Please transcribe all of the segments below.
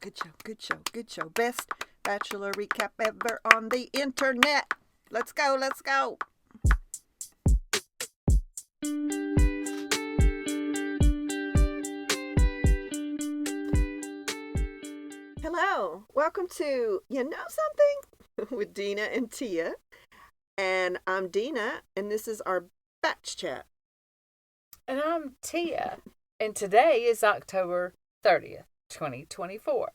Good show, good show, good show. Best Bachelor recap ever on the internet. Let's go, let's go. Hello, welcome to You Know Something with Dena and Tia. And I'm Dena, and this is our BachChat. And I'm Tia, and today is October 30th, 2024.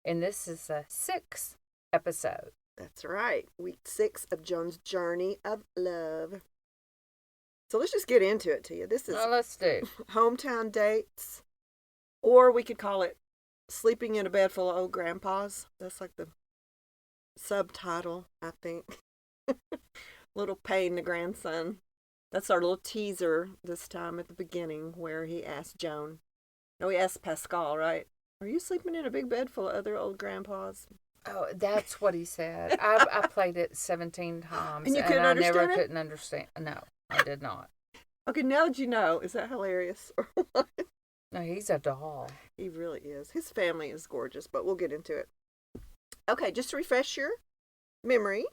And this is the 6th episode. That's right, week 6 of Joan's journey of love. So let's just get into it, Tia. This is Let's do hometown dates, or we could call it sleeping in a bed full of old grandpas. That's like the subtitle, I think. Little Payne, the grandson. That's our little teaser this time at the beginning where he asked Joan. No, he asked Pascal, right? Are you sleeping in a big bed full of other old grandpas? Oh, that's what he said. I played it 17 times, And I never it? couldn't understand. No, I did not. Okay, now that you know, is that hilarious or what? No, he's a doll. He really is. His family is gorgeous, but we'll get into it. Okay, just to refresh your memory,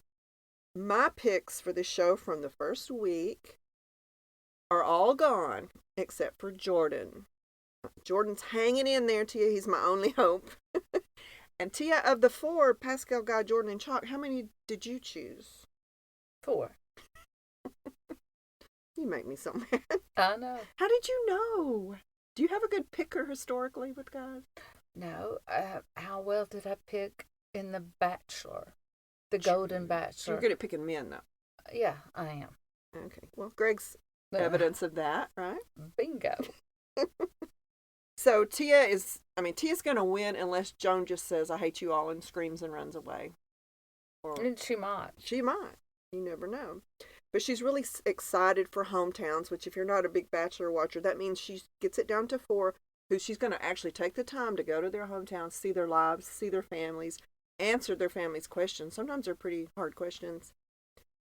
my picks for the show from the first week are all gone except for Jordan. Jordan's hanging in there, Tia. He's my only hope. And Tia, of the 4, Pascal, Guy, Jordan, and Chalk, how many did you choose? 4. You make me so mad. I know. How did you know? Do you have a good picker historically with guys? No, how well did I pick in The Bachelor? The Golden Bachelor. You're good at picking men, though. Yeah, I am. Okay. Well, Greg's evidence of that, right? Bingo. So Tia's going to win unless Joan just says, I hate you all, and screams and runs away. And she might. She might. You never know. But she's really excited for Hometowns, which if you're not a big Bachelor watcher, that means she gets it down to 4, who she's going to actually take the time to go to their hometowns, see their lives, see their families, answer their families' questions. Sometimes they're pretty hard questions.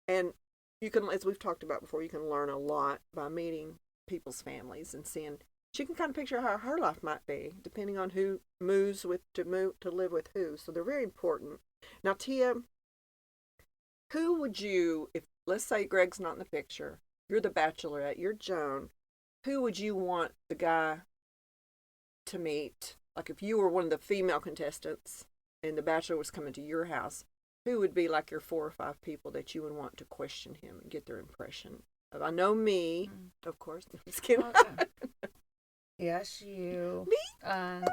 And you can, as we've talked about before, you can learn a lot by meeting people's families and seeing. She can kind of picture how her life might be, depending on who moves to live with who. So they're very important. Now, Tia, who would you, if let's say Greg's not in the picture, you're the Bachelorette, you're Joan, who would you want the guy to meet? Like if you were one of the female contestants and the Bachelor was coming to your house, who would be like your 4 or 5 people that you would want to question him and get their impression? I know me, of course. No, I'm just kidding. Okay. Yes, you. Me? And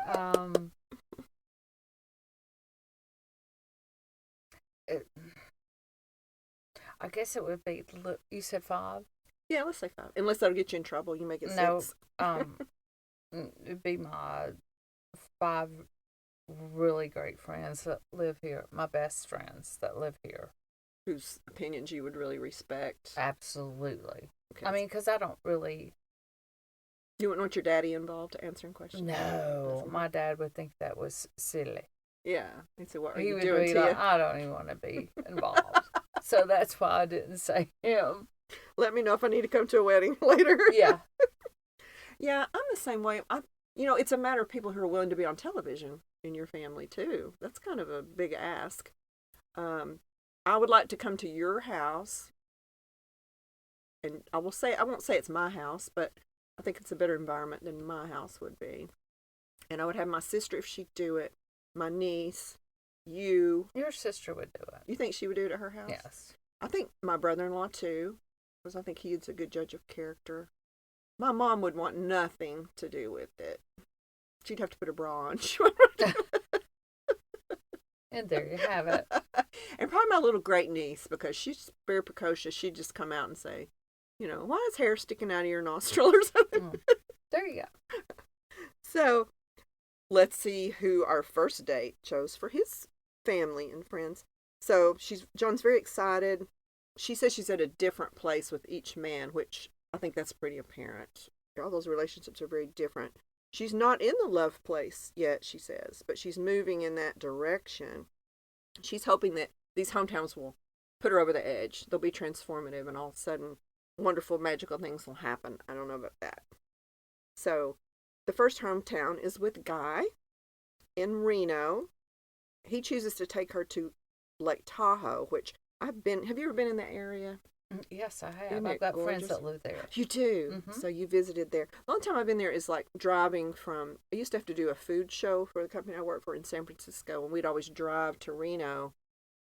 I guess it would be. You said 5. Yeah, let's say 5. Unless that'll get you in trouble, you make it 6. No, it'd be my 5 really great friends that live here. My best friends that live here. Whose opinions you would really respect. Absolutely. Okay. I mean, because I don't really. You wouldn't want your daddy involved answering questions? No, my dad would think that was silly. Yeah. He'd say, what are He you would doing, be Tia? like, I don't even want to be involved. So that's why I didn't say him. Let me know if I need to come to a wedding later. Yeah. Yeah, I'm the same way. It's a matter of people who are willing to be on television in your family, too. That's kind of a big ask. I would like to come to your house. And I won't say it's my house, but I think it's a better environment than my house would be. And I would have my sister if she'd do it, my niece, you. Your sister would do it. You think she would do it at her house? Yes. I think my brother-in-law, too, because I think he's a good judge of character. My mom would want nothing to do with it. She'd have to put a bra on. And there you have it. And probably my little great niece, because she's very precocious. She'd just come out and say, why is hair sticking out of your nostril or something? There you go. So let's see who our first date chose for his family and friends. So Joan's very excited. She says she's at a different place with each man, which I think that's pretty apparent. All those relationships are very different. She's not in the love place yet, she says, but she's moving in that direction. She's hoping that these hometowns will put her over the edge. They'll be transformative, and all of a sudden, wonderful, magical things will happen. I don't know about that. So, the first hometown is with Guy. in Reno. He chooses to take her to Lake Tahoe, which I've been. Have you ever been in that area? Yes, I have. Isn't I've it got friends gorgeous? that live there. You do. Mm-hmm. So you visited there. The only time I've been there is like driving from. I used to have to do a food show for the company I worked for in San Francisco, and we'd always drive to Reno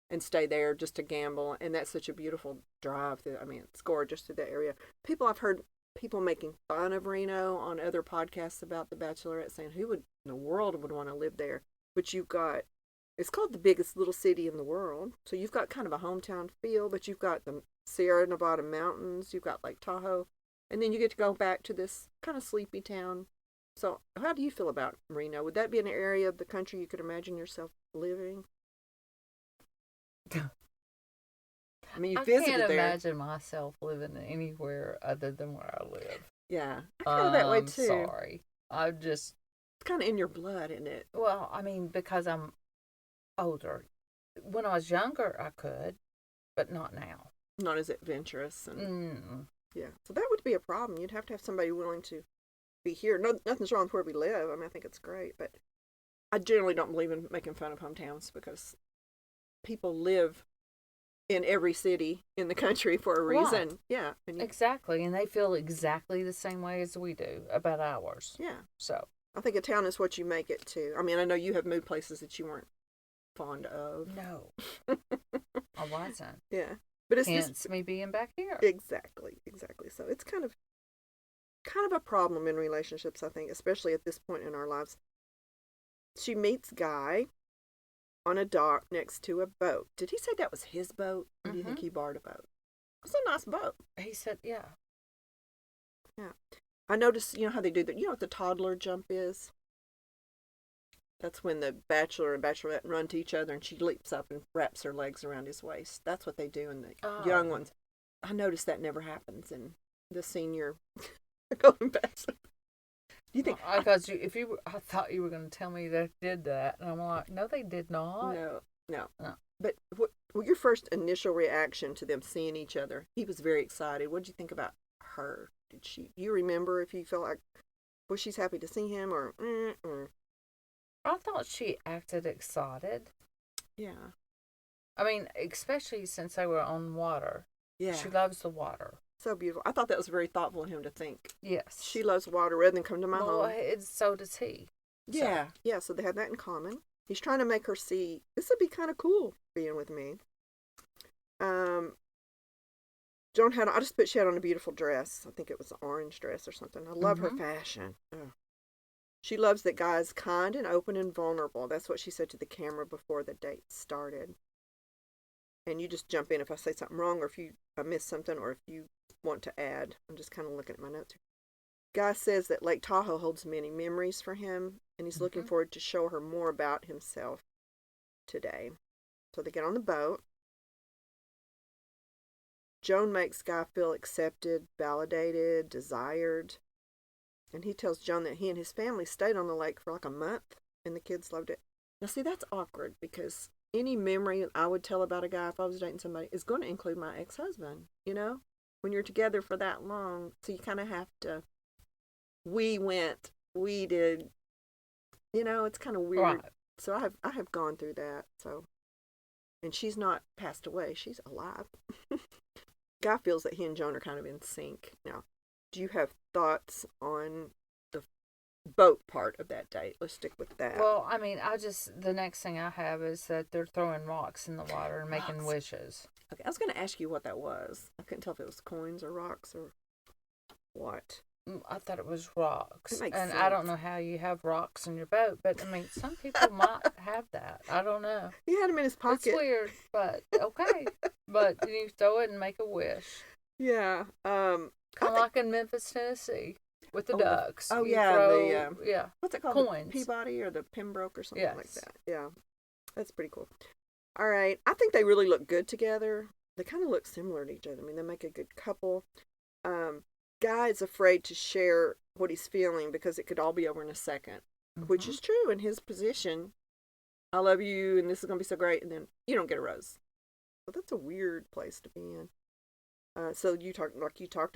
and stay there just to gamble. And that's such a beautiful drive. I mean, it's gorgeous through that area. I've heard people making fun of Reno on other podcasts about the Bachelorette, saying who would in the world would want to live there. But you've got it's called the biggest little city in the world. So you've got kind of a hometown feel, but you've got the Sierra Nevada mountains, you've got Lake Tahoe, and then you get to go back to this kind of sleepy town. So how do you feel about Reno? Would that be an area of the country you could imagine yourself living? I mean, you I visited can't there. imagine myself living anywhere other than where I live. Yeah, I'm kind of that way I'm too. sorry. I just, It's kind of in your blood, isn't it? well, I mean, because I'm older. When I was younger, I could, but not now. Not as adventurous, and Mm. yeah. So that would be a problem. You'd have to have somebody willing to be here. No, nothing's wrong with where we live. I mean, I think it's great, but I generally don't believe in making fun of hometowns because people live in every city in the country for a reason. Right. Yeah. Exactly, and they feel exactly the same way as we do about ours. Yeah. So, I think a town is what you make it to. I mean, I know you have moved places that you weren't fond of. no, I wasn't. Yeah. But it's Hence just me being back here. exactly. So it's kind of a problem in relationships, I think, especially at this point in our lives. She meets Guy on a dock next to a boat. Did he say that was his boat? Or do you think he borrowed a boat? It's a nice boat. He said, yeah. Yeah. I noticed, you know how they do that? You know what the toddler jump is? That's when the bachelor and bachelorette run to each other and she leaps up and wraps her legs around his waist. That's what they do in the young ones. I noticed that never happens in the senior Golden Bachelor. Do you think? Because I thought you were going to tell me they did that, and I'm like, no, they did not. No. But what your first initial reaction to them seeing each other? He was very excited. What did you think about her? Do you remember if you felt like, well, she's happy to see him or? I thought she acted excited. Yeah. I mean, especially since they were on water. Yeah. She loves the water. So beautiful. I thought that was very thoughtful of him to think. Yes. She loves water rather than come to my home. So does he. Yeah. So. Yeah, so they have that in common. He's trying to make her see, this would be kind of cool being with me. Joan she had on a beautiful dress. I think it was an orange dress or something. I love her fashion. Oh. She loves that Guy is kind and open and vulnerable. That's what she said to the camera before the date started. And you just jump in if I say something wrong or if I miss something or if you want to add. I'm just kind of looking at my notes here. Guy says that Lake Tahoe holds many memories for him, and he's looking forward to show her more about himself today. So they get on the boat. Joan makes Guy feel accepted, validated, desired. And he tells Joan that he and his family stayed on the lake for like a month, and the kids loved it. Now, see, that's awkward because any memory I would tell about a guy if I was dating somebody is going to include my ex-husband, you know? When you're together for that long, so you kind of have to, we did, you know, it's kind of weird. Right. So I have gone through that, so. And she's not passed away, she's alive. Guy feels that he and Joan are kind of in sync. Now, do you have thoughts on the boat part of that date? Let's stick with that. Well, I mean, the next thing I have is that they're throwing rocks in the water and making wishes. Okay, I was going to ask you what that was. I couldn't tell if it was coins or rocks or what. I thought it was rocks. It makes sense. sense. I don't know how you have rocks in your boat, but I mean, some people might have that. I don't know. He had them in his pocket. It's weird, but okay. But you throw it and make a wish. Yeah. Kind of like in Memphis, Tennessee, with the ducks. Oh, you yeah. Throw, yeah. What's it called? Coins. The Peabody or the Pembroke or something like Yes. that. Yeah. That's pretty cool. All right. I think they really look good together. They kind of look similar to each other. I mean, they make a good couple. Guy is afraid to share what he's feeling because it could all be over in a second, which is true in his position. I love you, and this is going to be so great, and then you don't get a rose. So that's a weird place to be in. So you talked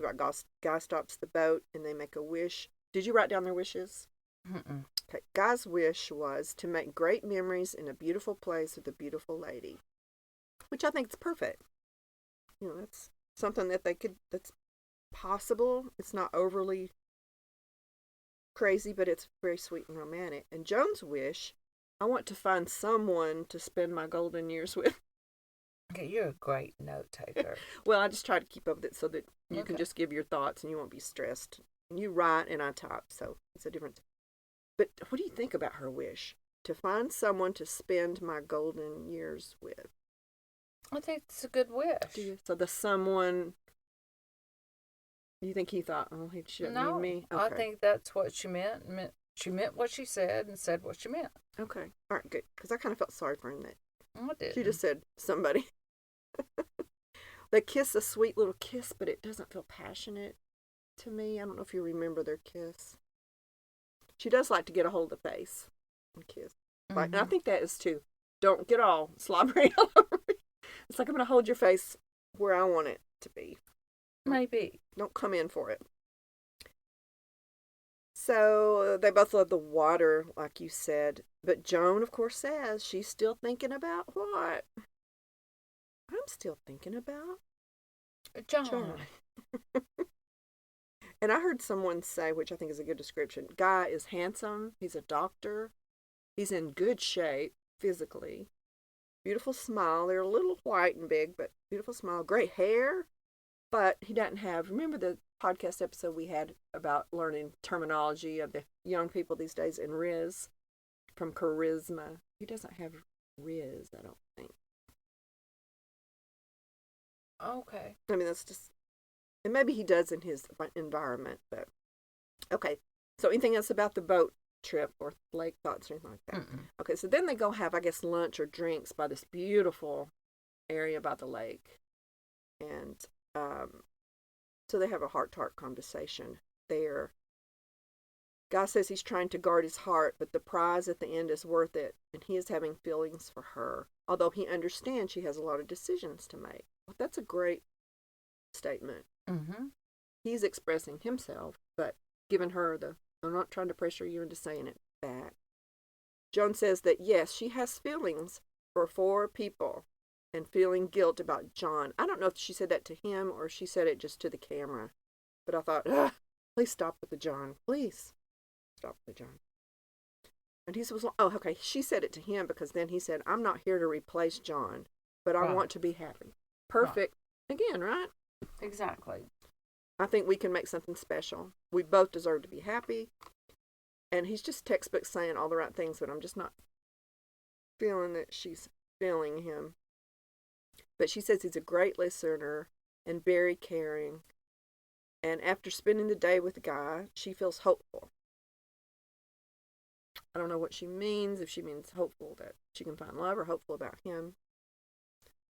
about, Guy stops the boat, and they make a wish. Did you write down their wishes? Mm-mm. Okay, Guy's wish was to make great memories in a beautiful place with a beautiful lady, which I think is perfect. That's something that's possible. It's not overly crazy, but it's very sweet and romantic. And Joan's wish, I want to find someone to spend my golden years with. Okay, you're a great note taker. Well, I just try to keep up with it so that you can Okay. just give your thoughts and you won't be stressed. And you write and I type, so it's a difference. But what do you think about her wish? To find someone to spend my golden years with. I think it's a good wish. Do you? So the someone, you think he thought, oh, he shouldn't No, mean me? I Okay. think that's what she meant. She meant what she said and said what she meant. Okay. All right, good. Because I kind of felt sorry for him that I did. she just said somebody. They kiss a sweet little kiss, but it doesn't feel passionate to me. I don't know if you remember their kiss. She does like to get a hold of the face and kiss. Like, and I think that is too. Don't get all slobbery all over me. It's like I'm going to hold your face where I want it to be. Maybe. Don't come in for it. So they both love the water, like you said. But Joan, of course, says she's still thinking about what? I'm still thinking about John. And I heard someone say, which I think is a good description, Guy is handsome. He's a doctor. He's in good shape physically. Beautiful smile. They're a little white and big, but beautiful smile. Great hair. But he doesn't have, remember the podcast episode we had about learning terminology of the young people these days in Riz from charisma? He doesn't have Riz, I don't think. Okay. I mean, that's just, and maybe he does in his environment, but okay. So anything else about the boat trip or lake thoughts or anything like that? Mm-mm. Okay, so then they go have, I guess, lunch or drinks by this beautiful area by the lake. And so they have a heart-to-heart conversation there. Guy says he's trying to guard his heart, but the prize at the end is worth it, and he is having feelings for her, although he understands she has a lot of decisions to make. Well, that's a great statement. Mm-hmm. He's expressing himself, but giving her I'm not trying to pressure you into saying it back. Joan says that, yes, she has feelings for 4 people and feeling guilt about John. I don't know if she said that to him or if she said it just to the camera, but I thought, please stop with the John. Please stop with the John. And he says, oh, okay, she said it to him because then he said, I'm not here to replace John, but I want to be happy. Perfect. Right. Again, right? Exactly. I think we can make something special. We both deserve to be happy. And he's just textbook saying all the right things, but I'm just not feeling that she's feeling him. But she says he's a great listener and very caring. And after spending the day with the guy, she feels hopeful. I don't know what she means, if she means hopeful that she can find love or hopeful about him.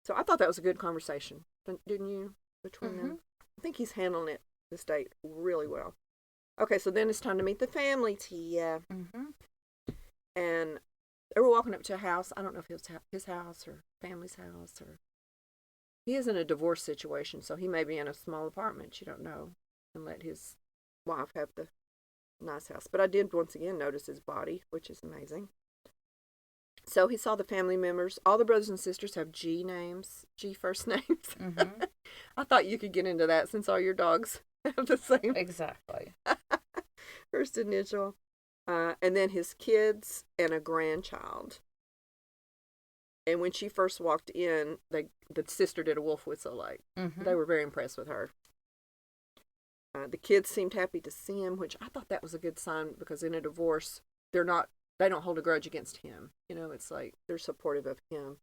So I thought that was a good conversation, didn't you, between them? I think he's handling it this date really well. Okay, so then it's time to meet the family, Tia. And they were walking up to a house. I don't know if it was his house or family's house, or he is in a divorce situation, so he may be in a small apartment. You don't know, and let his wife have the nice house. But I did once again notice his body, which is amazing. So he saw the family members. All the brothers and sisters have G names, G first names. I thought you could get into that since all your dogs have the same Exactly. first initial. And then his kids and a grandchild. And when she first walked in, the sister did a wolf whistle. Like they were very impressed with her. The kids seemed happy to see him, which I thought that was a good sign because in a divorce, they don't hold a grudge against him. It's like they're supportive of him.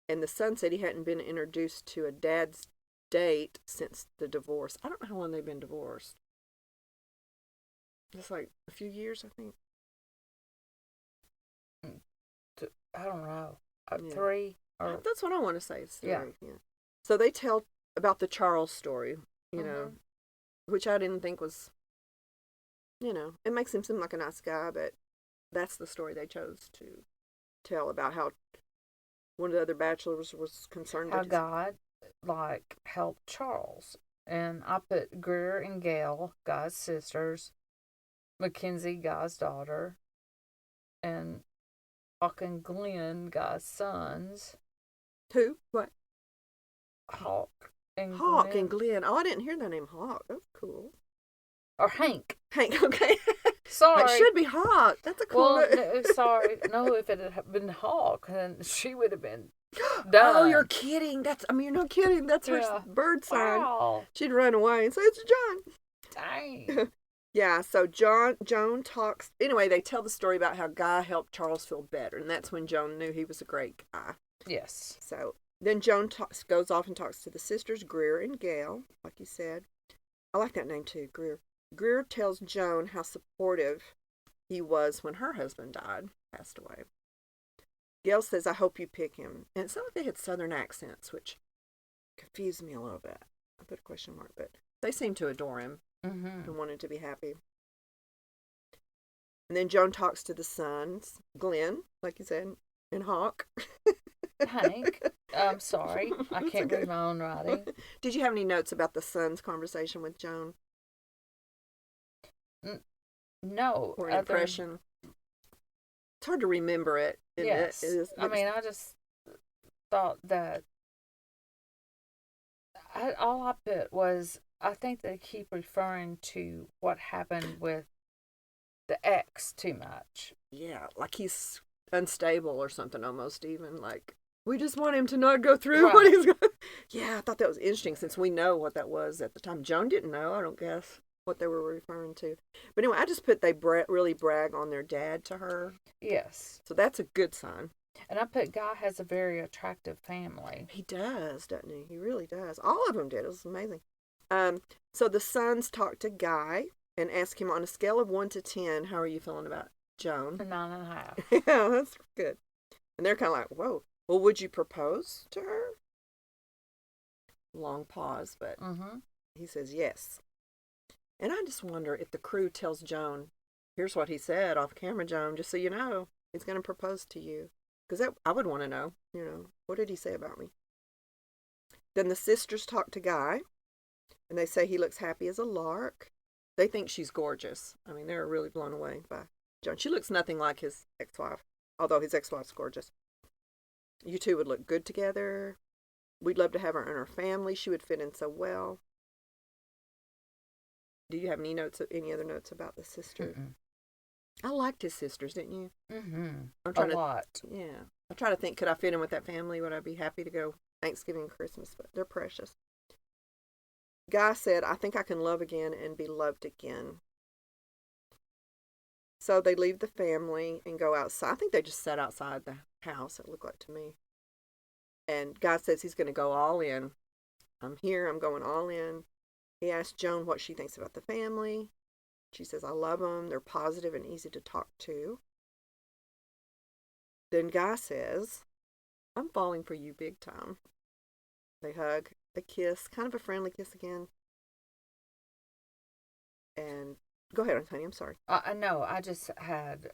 And the son said he hadn't been introduced to a dad's date since the divorce. I don't know how long they've been divorced. It's like a few years, I think. I don't know. 3 or... That's what I want to say. It's 3. Yeah. So they tell about the Charles story, which I didn't think was, it makes him seem like a nice guy, but that's the story they chose to tell about how one of the other bachelors was concerned. How God, helped Charles. And I put Greer and Gail, Guy's sisters, Mackenzie, Guy's daughter, and Hawk and Glenn, Guy's sons. Who? What? Hawk and Hawk Glenn. and Glenn. Oh, I didn't hear the name Hawk. That's cool. Or Hank. Hank, okay. Sorry. It should be Hawk. That's a cool Well, name. no, sorry. No, if it had been Hawk, then she would have been done. Oh, you're kidding. You're not kidding. That's her bird sign. Wow. She'd run away and say, it's John. Dang. Yeah, so Joan talks. Anyway, they tell the story about how Guy helped Charles feel better, and that's when Joan knew he was a great guy. Yes. So then Joan goes off and talks to the sisters, Greer and Gail, like you said. I like that name too, Greer. Greer tells Joan how supportive he was when her husband passed away. Gail says, I hope you pick him. And it sounded like they had southern accents, which confused me a little bit. I put a question mark, but they seemed to adore him and wanted to be happy. And then Joan talks to the sons, Glenn, like you said, and Hawk. Hank. I'm sorry. I can't read my own writing. Did you have any notes about the sons' conversation with Joan? No. Or impression? It's hard to remember it. Yes. I just thought that all I put was, I think they keep referring to what happened with the ex too much. Yeah, like he's unstable or something almost, even like we just want him to not go through what he's going. Yeah, I thought that was interesting since we know what that was at the time. Joan didn't know, I don't guess, what they were referring to. But anyway, I just put they really brag on their dad to her. Yes. So that's a good sign. And I put Guy has a very attractive family. He does, doesn't he? He really does. All of them did. It was amazing. So the sons talked to Guy and asked him on a scale of 1 to 10, how are you feeling about Joan? 9.5. Yeah, that's good. And they're kind of like, whoa. Well, would you propose to her? Long pause, but he says yes. And I just wonder if the crew tells Joan, here's what he said off camera, Joan, just so you know, he's going to propose to you. Because I would want to know, what did he say about me? Then the sisters talk to Guy, and they say he looks happy as a lark. They think she's gorgeous. I mean, they're really blown away by Joan. She looks nothing like his ex-wife, although his ex-wife's gorgeous. You two would look good together. We'd love to have her in our family. She would fit in so well. Do you have any other notes about the sisters? I liked his sisters, didn't you? A lot. Yeah. I try to think, could I fit in with that family? Would I be happy to go Thanksgiving and Christmas? But they're precious. Guy said, I think I can love again and be loved again. So they leave the family and go outside. I think they just sat outside the house, it looked like to me. And Guy says he's going to go all in. I'm here, I'm going all in. He asked Joan what she thinks about the family. She says, I love them. They're positive and easy to talk to. Then Guy says, I'm falling for you big time. They hug, they kiss, kind of a friendly kiss again. And go ahead, honey, I'm sorry. No, I just had,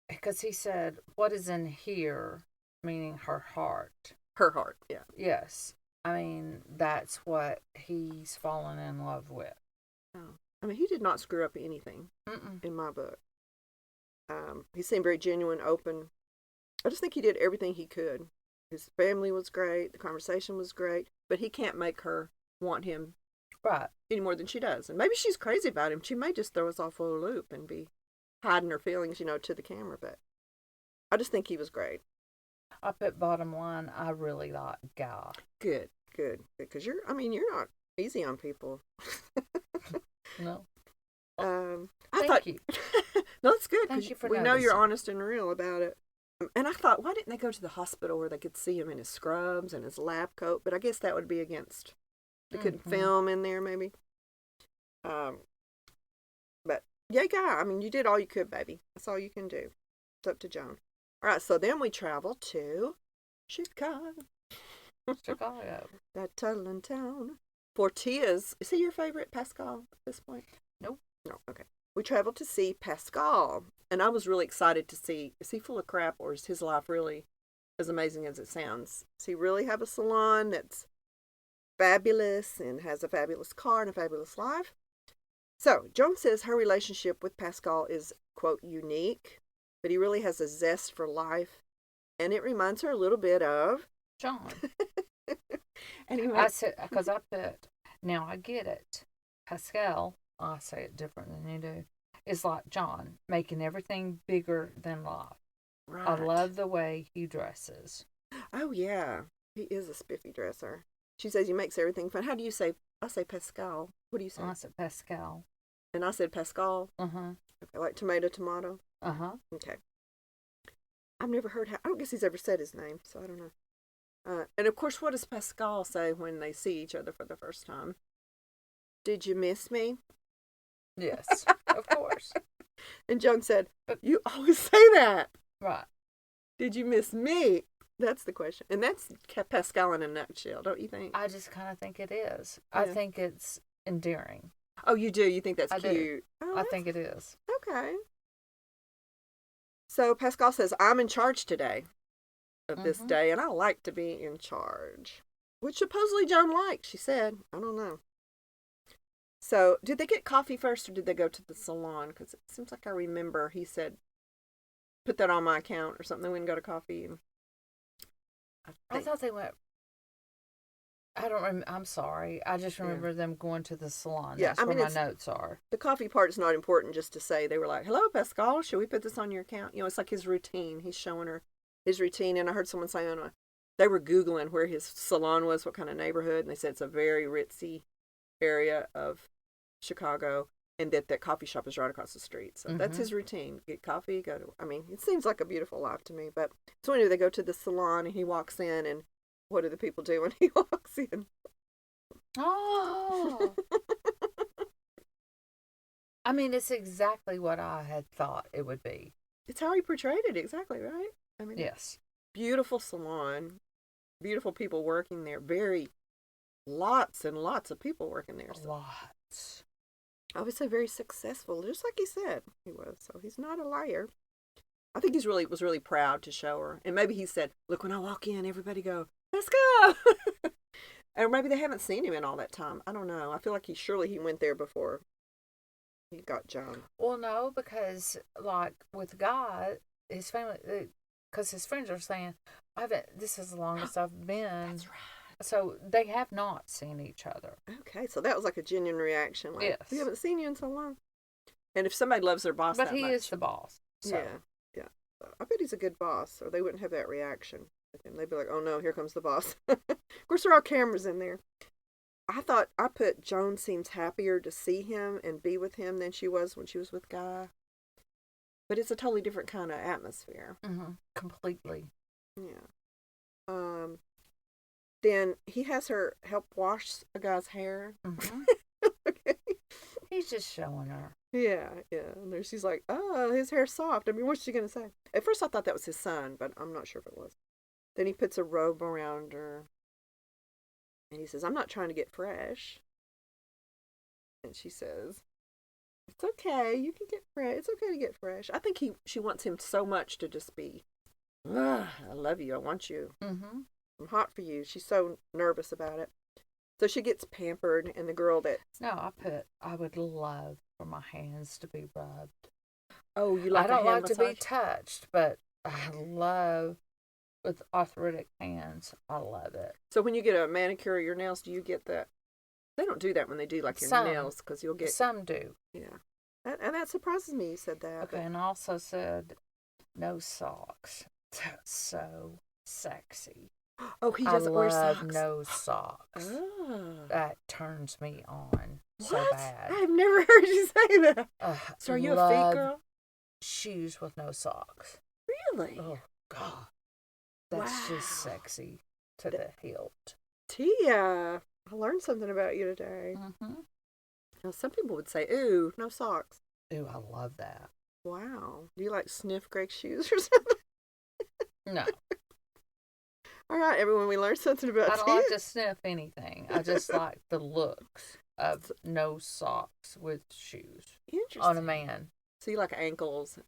because he said, what is in here, meaning her heart. Her heart, yeah. Yes. I mean, that's what he's fallen in love with. Oh. I mean, he did not screw up anything in my book. He seemed very genuine, open. I just think he did everything he could. His family was great. The conversation was great. But he can't make her want him any more than she does. And maybe she's crazy about him. She may just throw us off a loop and be hiding her feelings, to the camera. But I just think he was great. I put bottom line, I really like Guy. Good. Because you're not easy on people. No. Thank you. No, it's good. Thank you for we noticing. know you're honest and real about it. And I thought, why didn't they go to the hospital where they could see him in his scrubs and his lab coat? But I guess that would be against. They couldn't film in there, maybe. But yeah, Guy. I mean, you did all you could, baby. That's all you can do. It's up to Joan. All right, so then we travel to Chicago. That Tuttlin town. For Tia's, is he your favorite Pascal at this point? Nope. No, okay. We traveled to see Pascal, and I was really excited to see, is he full of crap or is his life really as amazing as it sounds? Does he really have a salon that's fabulous and has a fabulous car and a fabulous life? So, Joan says her relationship with Pascal is, quote, unique, but he really has a zest for life, and it reminds her a little bit of John. Anyway. I said, because I put, now I get it. Pascal, I say it different than you do, is like John, making everything bigger than life. Right. I love the way he dresses. Oh, yeah. He is a spiffy dresser. She says he makes everything fun. How do you say? I say Pascal. What do you say? I said Pascal. And I said Pascal. Uh-huh. Okay, like tomato. Uh-huh. Okay. I've never heard how. I don't guess he's ever said his name, so I don't know. And of course, what does Pascal say when they see each other for the first time? Did you miss me? Yes, of course. And Joan said, But you always say that. right. Did you miss me? That's the question. And that's Pascal in a nutshell, don't you think? I just kind of think it is. Yeah. I think it's endearing. Oh, you do? You think that's I cute? do. Oh, I think it is. Okay. So Pascal says, I'm in charge today of this day, and I like to be in charge. Which supposedly Joan liked, she said. I don't know. So, did they get coffee first, or did they go to the salon? Because it seems like I remember he said, put that on my account or something. They went and got a coffee. And I thought they went. I don't remember. I'm sorry. I just remember them going to the salon. Yeah, That's where my notes are. The coffee part is not important, just to say they were like, hello, Pascal, should we put this on your account? You know, it's like his routine. He's showing her his routine. And I heard someone say, they were Googling where his salon was, what kind of neighborhood. And they said it's a very ritzy area of Chicago, and that coffee shop is right across the street. So that's his routine. Get coffee, go to, it seems like a beautiful life to me. But so anyway, they go to the salon, and he walks in, and what do the people do when he walks in? Oh. It's exactly what I had thought it would be. It's how he portrayed it, exactly, right? Yes. Beautiful salon, beautiful people working there, lots and lots of people working there. So. Lots. Obviously very successful, just like he said he was. So he's not a liar. I think was really proud to show her. And maybe he said, look, when I walk in, everybody go, let's go. Or maybe they haven't seen him in all that time. I don't know. I feel like surely he went there before he got Joan. Well, no, because like with God, his family, because his friends are saying, this is the longest I've been. That's right. So they have not seen each other. Okay, so that was like a genuine reaction. Like, yes. We haven't seen you in so long. And if somebody loves their boss but that he much, is the boss. So. Yeah. I bet he's a good boss, or they wouldn't have that reaction. And they'd be like, oh no, here comes the boss. Of course, there are cameras in there. I put Joan seems happier to see him and be with him than she was when she was with Guy. But it's a totally different kind of atmosphere. Completely. Yeah. Then he has her help wash a guy's hair. Okay. He's just showing her. Yeah. And then she's like, oh, his hair's soft. What's she going to say? At first I thought that was his son, but I'm not sure if it was. Then he puts a robe around her. And he says, I'm not trying to get fresh. And she says, it's okay. You can get fresh. It's okay to get fresh. I think she wants him so much to just be, I love you. I want you. I'm hot for you. She's so nervous about it. So she gets pampered, and the girl that... No, I would love for my hands to be rubbed. Oh, you like I don't like massage? to be touched, but I love, with arthritic hands, I love it. So when you get a manicure or your nails, do you get that? They don't do that when they do like your nails, because you'll get... Some do. Yeah. And that surprises me you said that. Okay, and I also said no socks. That's so sexy. Oh, he doesn't wear socks. I love no socks. Oh. That turns me on so bad. I've never heard you say that. So are you a fake girl? Shoes with no socks. Really? Oh, God. That's just sexy to the hilt. Tia, I learned something about you today. Now, some people would say, ooh, no socks. Ooh, I love that. Wow. Do you like sniff Greg's shoes or something? No. All right, everyone, we learned something about Tia. I don't like to sniff anything. I just like the looks of no socks with shoes on a man. So you like ankles?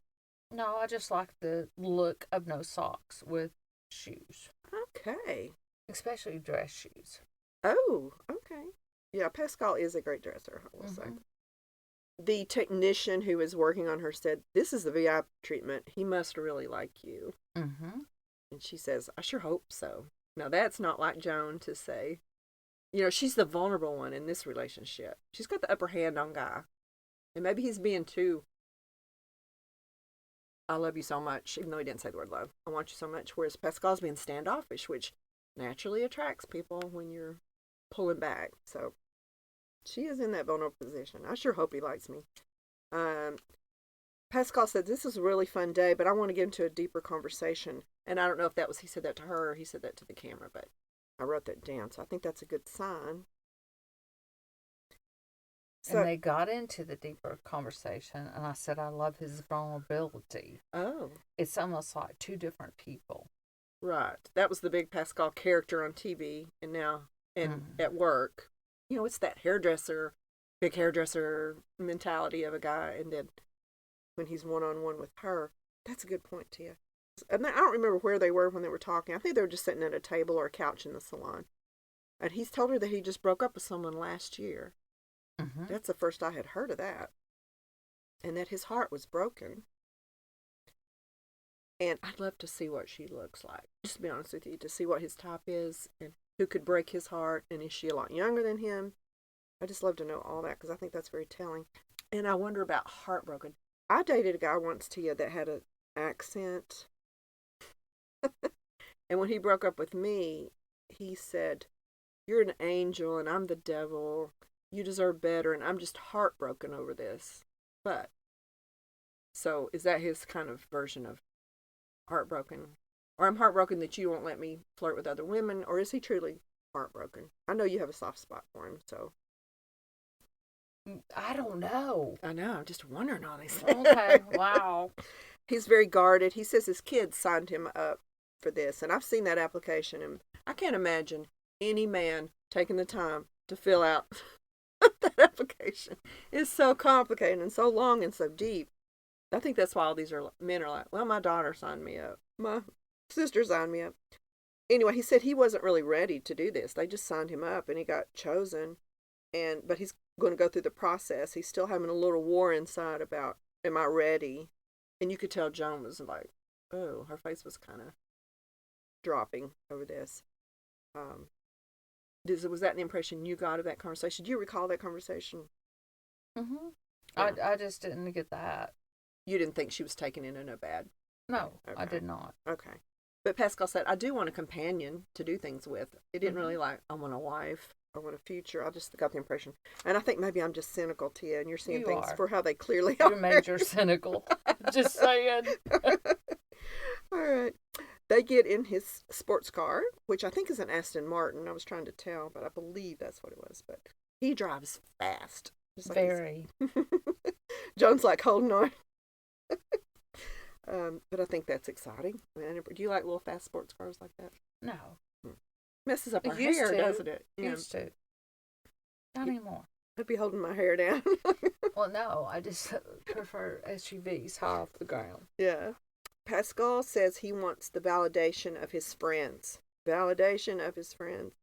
No, I just like the look of no socks with shoes. Okay. Especially dress shoes. Oh, okay. Yeah, Pascal is a great dresser, I will say. the technician who was working on her said, "This is the VIP treatment. He must really like you." Mm-hmm. And she says, "I sure hope so." Now, that's not like Joan to say. She's the vulnerable one in this relationship. She's got the upper hand on Guy. And maybe he's being too, "I love you so much," even though he didn't say the word love. "I want you so much." Whereas Pascal's being standoffish, which naturally attracts people when you're pulling back. So she is in that vulnerable position. I sure hope he likes me. Um, Pascal said, "This is a really fun day, but I want to get into a deeper conversation." And I don't know if he said that to her or he said that to the camera, but I wrote that down. So I think that's a good sign. So, And they got into the deeper conversation, and I said, I love his vulnerability. oh, It's almost like two different people. right. That was the big Pascal character on TV and now at work. It's that big hairdresser mentality of a guy. And then when he's one-on-one with her, that's a good point, Tia. And I don't remember where they were when they were talking. I think they were just sitting at a table or a couch in the salon. And he's told her that he just broke up with someone last year. Mm-hmm. That's the first I had heard of that. And that his heart was broken. And I'd love to see what she looks like. Just to be honest with you, to see what his type is and who could break his heart. And is she a lot younger than him? I just love to know all that because I think that's very telling. And I wonder about heartbroken. I dated a guy once, Tia, that had an accent. And when he broke up with me, he said, "You're an angel and I'm the devil. You deserve better." And I'm just heartbroken over this. But, so is that his kind of version of heartbroken? Or I'm heartbroken that you won't let me flirt with other women? Or is he truly heartbroken? I know you have a soft spot for him, so. I don't know. I know, I'm just wondering all these things. Okay, wow. He's very guarded. He says his kids signed him up for this. And I've seen that application. And I can't imagine any man taking the time to fill out that application. It's so complicated and so long and so deep. I think that's why all these men are like, "Well, my daughter signed me up. My sister signed me up." Anyway, he said he wasn't really ready to do this. They just signed him up and he got chosen. But he's going to go through the process. He's still having a little war inside about, am I ready? And you could tell Joan was like, oh, her face was kind of dropping over this. Was that the impression you got of that conversation? Do you recall that conversation? Mm-hmm. Yeah. I just didn't get that. You didn't think she was taken in a bad? No, okay. I did not. Okay. But Pascal said, "I do want a companion to do things with." It didn't really like, "I want a wife. I want a future." I just got the impression. And I think maybe I'm just cynical, Tia, and you're seeing things for how they clearly are. You're major cynical. Just saying. All right. They get in his sports car, which I think is an Aston Martin. I was trying to tell, but I believe that's what it was. But he drives fast. Just like Very. Joan's like holding on. But I think that's exciting. Do you like little fast sports cars like that? No. Messes up our hair, doesn't it? Used to. Not anymore. I'd be holding my hair down. Well, no, I just prefer SUVs high off the ground. Yeah. Pascal says he wants the validation of his friends. Validation of his friends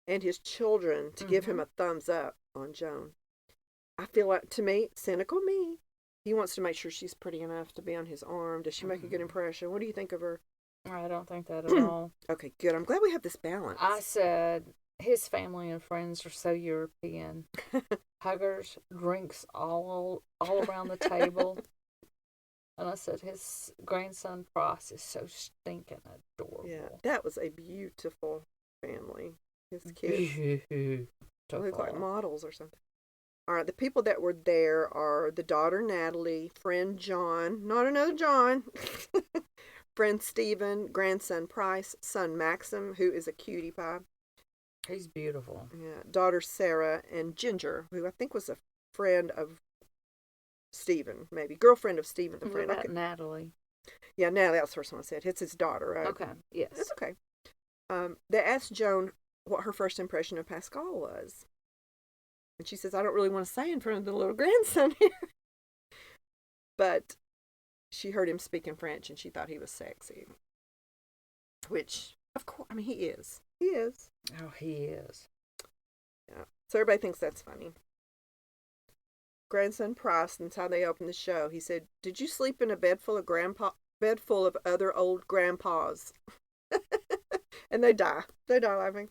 and his children to give him a thumbs up on Joan. I feel like, to me, cynical me, he wants to make sure she's pretty enough to be on his arm. Does she make a good impression? What do you think of her? I don't think that at all. Okay, good. I'm glad we have this balance. I said his family and friends are so European. Huggers, drinks all around the table. And I said his grandson Price is so stinking adorable. Yeah, that was a beautiful family. His kids look like models or something. All right, the people that were there are the daughter Natalie, friend John, not another John, friend Stephen, grandson Price, son Maxim, who is a cutie pie. He's beautiful. Yeah, daughter Sarah, and Ginger, who I think was a friend of Stephen, maybe girlfriend of Stephen, the friend. What about Natalie? Yeah, Natalie. That was the first one I said. It's his daughter, right? Okay. Yes. That's okay. They asked Joan what her first impression of Pascal was. And she says, "I don't really want to say in front of the little grandson here." But she heard him speak in French and she thought he was sexy. Which, of course, I mean, he is. He is. Oh, he is. Yeah. So everybody thinks that's funny. grandson Price, and that's how they opened the show. He said, "Did you sleep in a bed full of other old grandpas?" And they die. They die laughing.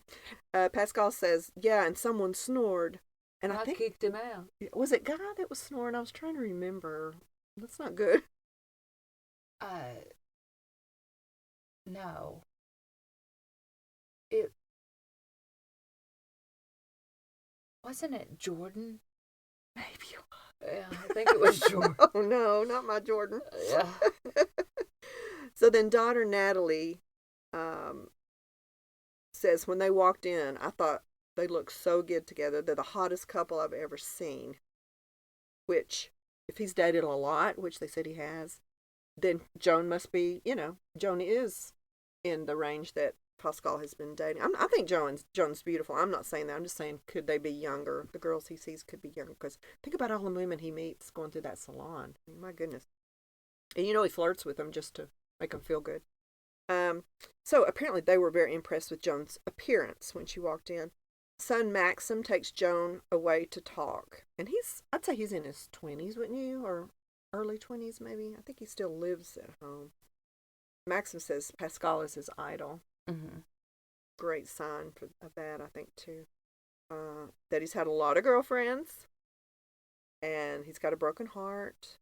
Pascal says, "Yeah, and someone snored." And I think kicked him out. Was it Guy that was snoring? I was trying to remember. That's not good. No. It wasn't it Jordan? Maybe. Yeah, I think it was Jordan. Oh no, not my Jordan. Yeah. So then daughter Natalie says, when they walked in, I thought they looked so good together. They're the hottest couple I've ever seen. Which, if he's dated a lot, which they said he has, then Joan must be, Joan is in the range that Pascal has been dating. I think Joan's beautiful. I'm not saying that. I'm just saying, could they be younger? The girls he sees could be younger. Because think about all the women he meets going through that salon. I mean, my goodness. And he flirts with them just to make them feel good. So apparently they were very impressed with Joan's appearance when she walked in. Son Maxim takes Joan away to talk. And I'd say he's in his 20s, wouldn't you? Or early 20s, maybe. I think he still lives at home. Maxim says Pascal is his idol. Mm-hmm. Great sign of that, I think, too. That he's had a lot of girlfriends. And he's got a broken heart.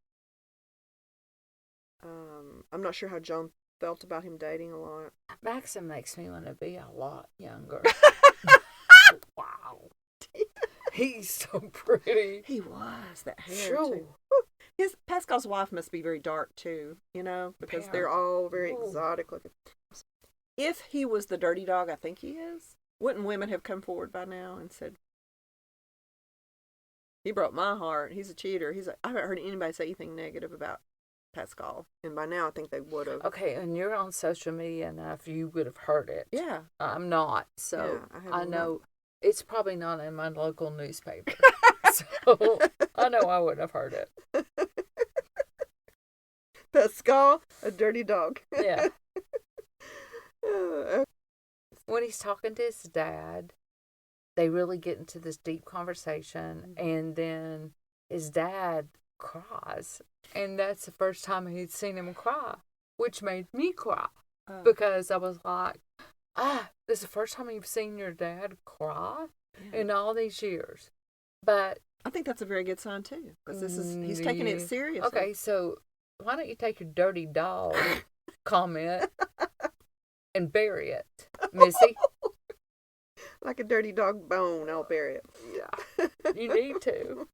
I'm not sure how Joan felt about him dating a lot. Maxim makes me want to be a lot younger. Wow. He's so pretty. He was. That hair, Sure. too. Pascal's wife must be very dark, too, because they're all very exotic looking. If he was the dirty dog, I think he is, wouldn't women have come forward by now and said, he broke my heart, he's a cheater. I haven't heard anybody say anything negative about Pascal, and by now I think they would have. Okay, and you're on social media enough, you would have heard it. Yeah. I'm not, so yeah, I know it's probably not in my local newspaper. So I know I wouldn't have heard it. Pascal, a dirty dog. Yeah. When he's talking to his dad, they really get into this deep conversation, and then his dad cries, and that's the first time he'd seen him cry, which made me cry because I was like, this is the first time you've seen your dad cry in all these years. But I think that's a very good sign too, because he's taking it seriously. Okay, so why don't you take your dirty dog comment and bury it, Missy? Like a dirty dog bone, I'll bury it. Yeah, you need to.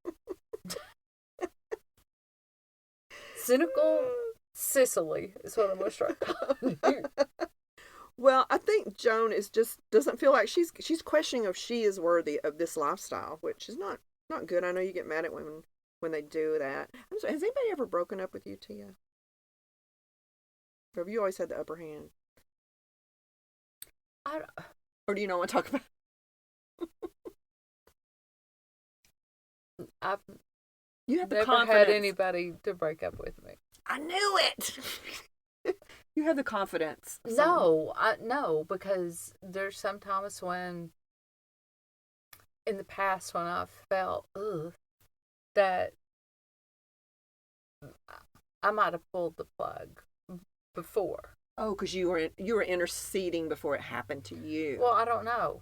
Cynical Sicily is what I'm going to start calling you. Well, I think Joan doesn't feel like she's questioning if she is worthy of this lifestyle, which is not good. I know you get mad at women when they do that. Has anybody ever broken up with you, Tia? Or have you always had the upper hand? Or do you not want to talk about I've you have the never confidence. had anybody to break up with me. I knew it. You have the confidence. No, because there's sometimes when, in the past, when I've felt that I might have pulled the plug before. Oh, because you were interceding before it happened to you. Well, I don't know.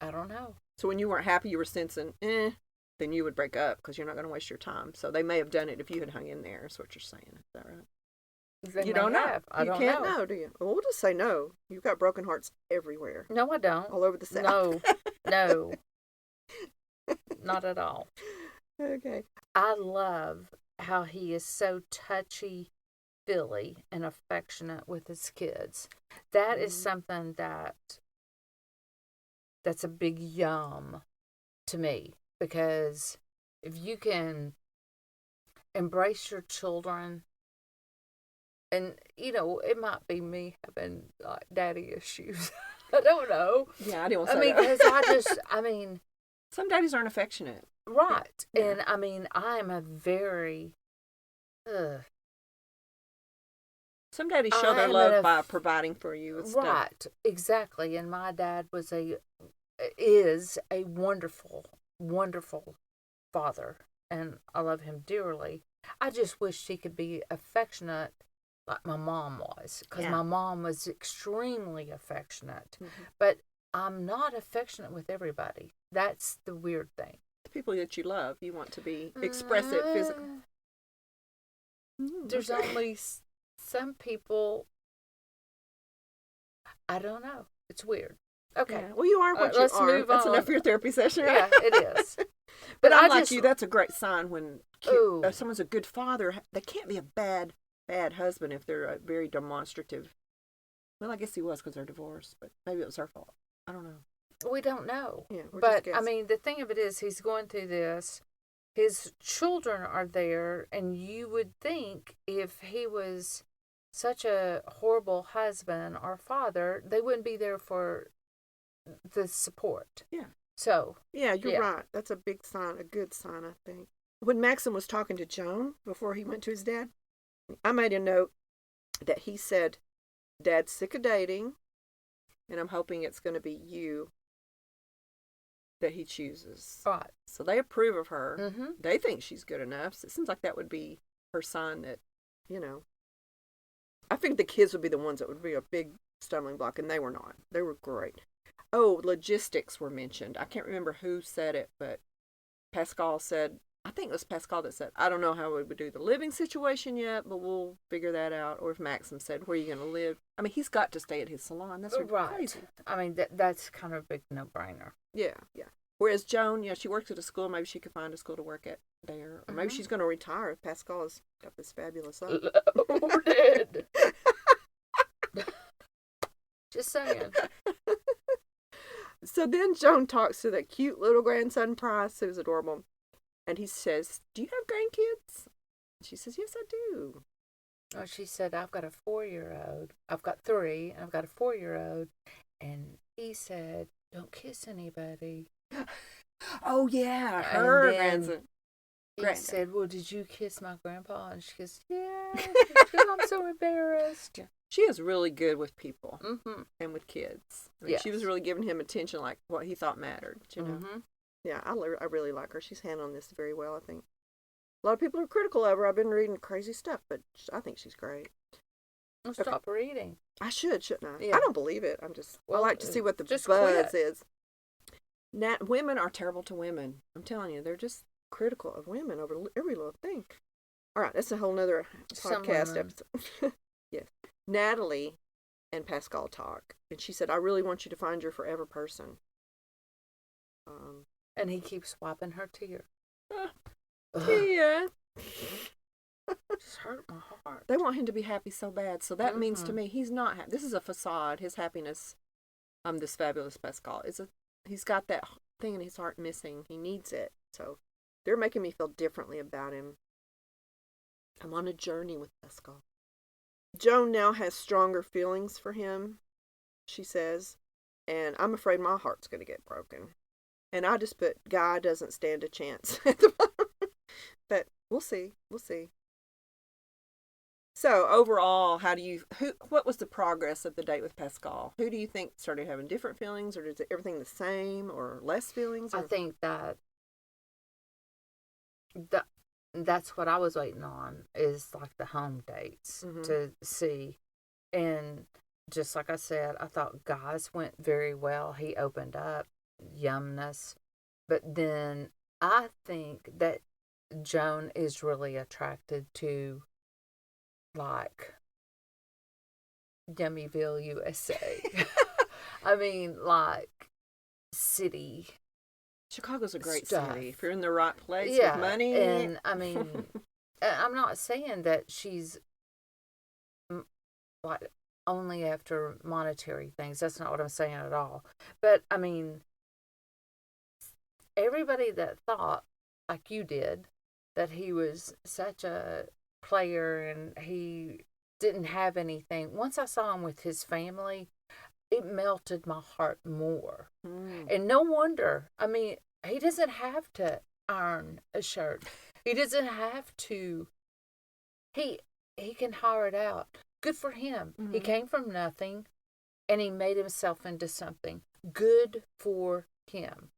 I don't know. So when you weren't happy, you were sensing, then you would break up because you're not going to waste your time. So they may have done it if you had hung in there, is what you're saying. Is that right? You don't know. I don't know. You can't know, do you? Well, we'll just say no. You've got broken hearts everywhere. No, I don't. All over the South. No. Not at all. Okay. I love how he is so touchy-feely and affectionate with his kids. That is something that's a big yum to me, because if you can embrace your children, and it might be me having like daddy issues. I don't know. Yeah, I didn't want to say that. Because some daddies aren't affectionate. Right. Yeah. And I am a very some daddies show their love by providing for you and stuff. Right, exactly. And my dad is a wonderful wonderful father, and I love him dearly. I just wish he could be affectionate like my mom was, because my mom was extremely affectionate. But I'm not affectionate with everybody. That's the weird thing. The people that you love, you want to be express it physically. There's only some people. I don't know. It's weird. Okay. Yeah. Well, you are what you let's are. move That's on. enough for your therapy session, right? Yeah, it is. But I'm like you. That's a great sign when someone's a good father. They can't be a bad husband if they're a very demonstrative. Well, I guess he was because they're divorced, but maybe it was her fault. I don't know. We don't know. Yeah, but I mean, the thing of it is, he's going through this. His children are there, and you would think if he was such a horrible husband or father, they wouldn't be there for the support. Yeah. So. Yeah, you're right. That's a big sign, a good sign, I think. When Maxim was talking to Joan before he went to his dad, I made a note that he said, Dad's sick of dating, and I'm hoping it's going to be you that he chooses. Right. So they approve of her. Mm-hmm. They think she's good enough. So it seems like that would be her sign that, I think the kids would be the ones that would be a big stumbling block, and they were not. They were great. Oh, logistics were mentioned. I can't remember who said it, but Pascal said, I think it was Pascal that said, I don't know how we would do the living situation yet, but we'll figure that out. Or if Maxim said, where are you going to live? I mean, he's got to stay at his salon. That's crazy. I mean, that's kind of a big no-brainer. Yeah. Whereas Joan, she works at a school. Maybe she could find a school to work at there. Or maybe she's going to retire if Pascal's got this fabulous son. Loaded. Just saying. So then Joan talks to that cute little grandson, Price, who's adorable. And he says, do you have grandkids? She says, yes, I do. Oh, she said, I've got a 4-year-old. I've got 3, and I've got a 4-year-old. And he said, don't kiss anybody. Oh, yeah, her grandson. He said, well, did you kiss my grandpa? And she goes, yeah. I'm so embarrassed. Yeah. She is really good with people and with kids. I mean, yes. She was really giving him attention, like what he thought mattered, Yeah, I really like her. She's handling this very well, I think. A lot of people are critical of her. I've been reading crazy stuff, but I think she's great. Well, stop reading. I shouldn't I? Yeah. I don't believe it. I like to see what the buzz is. Women are terrible to women. I'm telling you, they're just critical of women over every little thing. All right, that's a whole nother podcast episode. Yes. Natalie and Pascal talk, and she said, I really want you to find your forever person. And he keeps wiping her tear. Tia. Just hurt my heart. They want him to be happy so bad. So that means to me, he's not happy. This is a facade. His happiness, this fabulous Pascal, he's got that thing in his heart missing. He needs it. So they're making me feel differently about him. I'm on a journey with Pascal. Joan now has stronger feelings for him, she says, and I'm afraid my heart's going to get broken. And I just put, Guy doesn't stand a chance at the moment. But we'll see. So overall, what was the progress of the date with Pascal? Who do you think started having different feelings, or is everything the same, or less feelings? Or? I think that's what I was waiting on, is like the home dates to see. And just like I said, I thought Guy's went very well. He opened up, yumness. But then I think that Joan is really attracted to, like, Yummyville, USA. I mean, like, city. Chicago's a great stuff. city. If you're in the right place with money. And, I mean, I'm not saying that she's, like, only after monetary things. That's not what I'm saying at all. But, I mean, everybody that thought, like you did, that he was such a player and he didn't have anything. Once I saw him with his family, it melted my heart more. And no wonder. I mean, he doesn't have to iron a shirt. He doesn't have to. He can hire it out. Good for him. He came from nothing and he made himself into something. Good for him.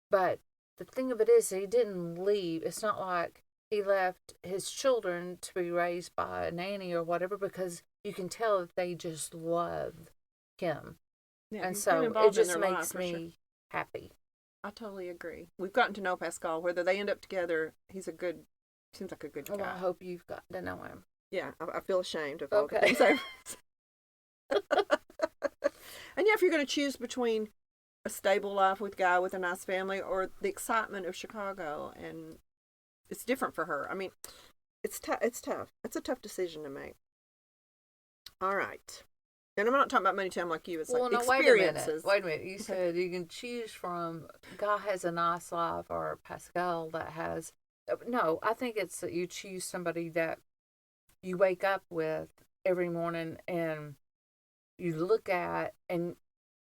But the thing of it is, he didn't leave. It's not like he left his children to be raised by a nanny or whatever, because you can tell that they just love him. Yeah, and he's so been it involved in just their makes life, for sure. me happy. I totally agree. We've gotten to know Pascal. Whether they end up together, seems like a good guy. Well, I hope you've got to know him. Yeah, I feel ashamed of all the Okay. things I've And yeah, if you're going to choose between a stable life with a guy with a nice family or the excitement of Chicago, and it's different for her. I mean, it's tough. It's tough. It's a tough decision to make. All right. And I'm not talking about money time like you. It's Well, like no, experiences. Wait a minute. You said you can choose from guy has a nice life or Pascal that has. No, I think it's that you choose somebody that you wake up with every morning and you look at and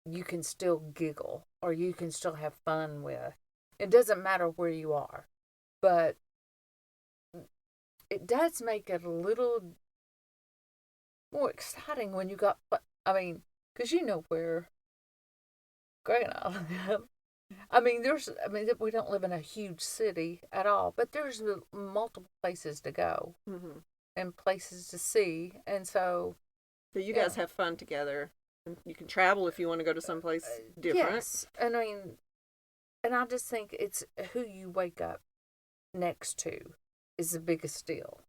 you can still giggle or you can still have fun with. It doesn't matter where you are, but it does make it a little more exciting when you got, I mean, because you know where Greg and I live. I mean, we don't live in a huge city at all, but there's multiple places to go and places to see. And so you guys have fun together. And you can travel if you want to go to someplace different. Yes. And I mean, and I just think it's who you wake up next to is the biggest deal.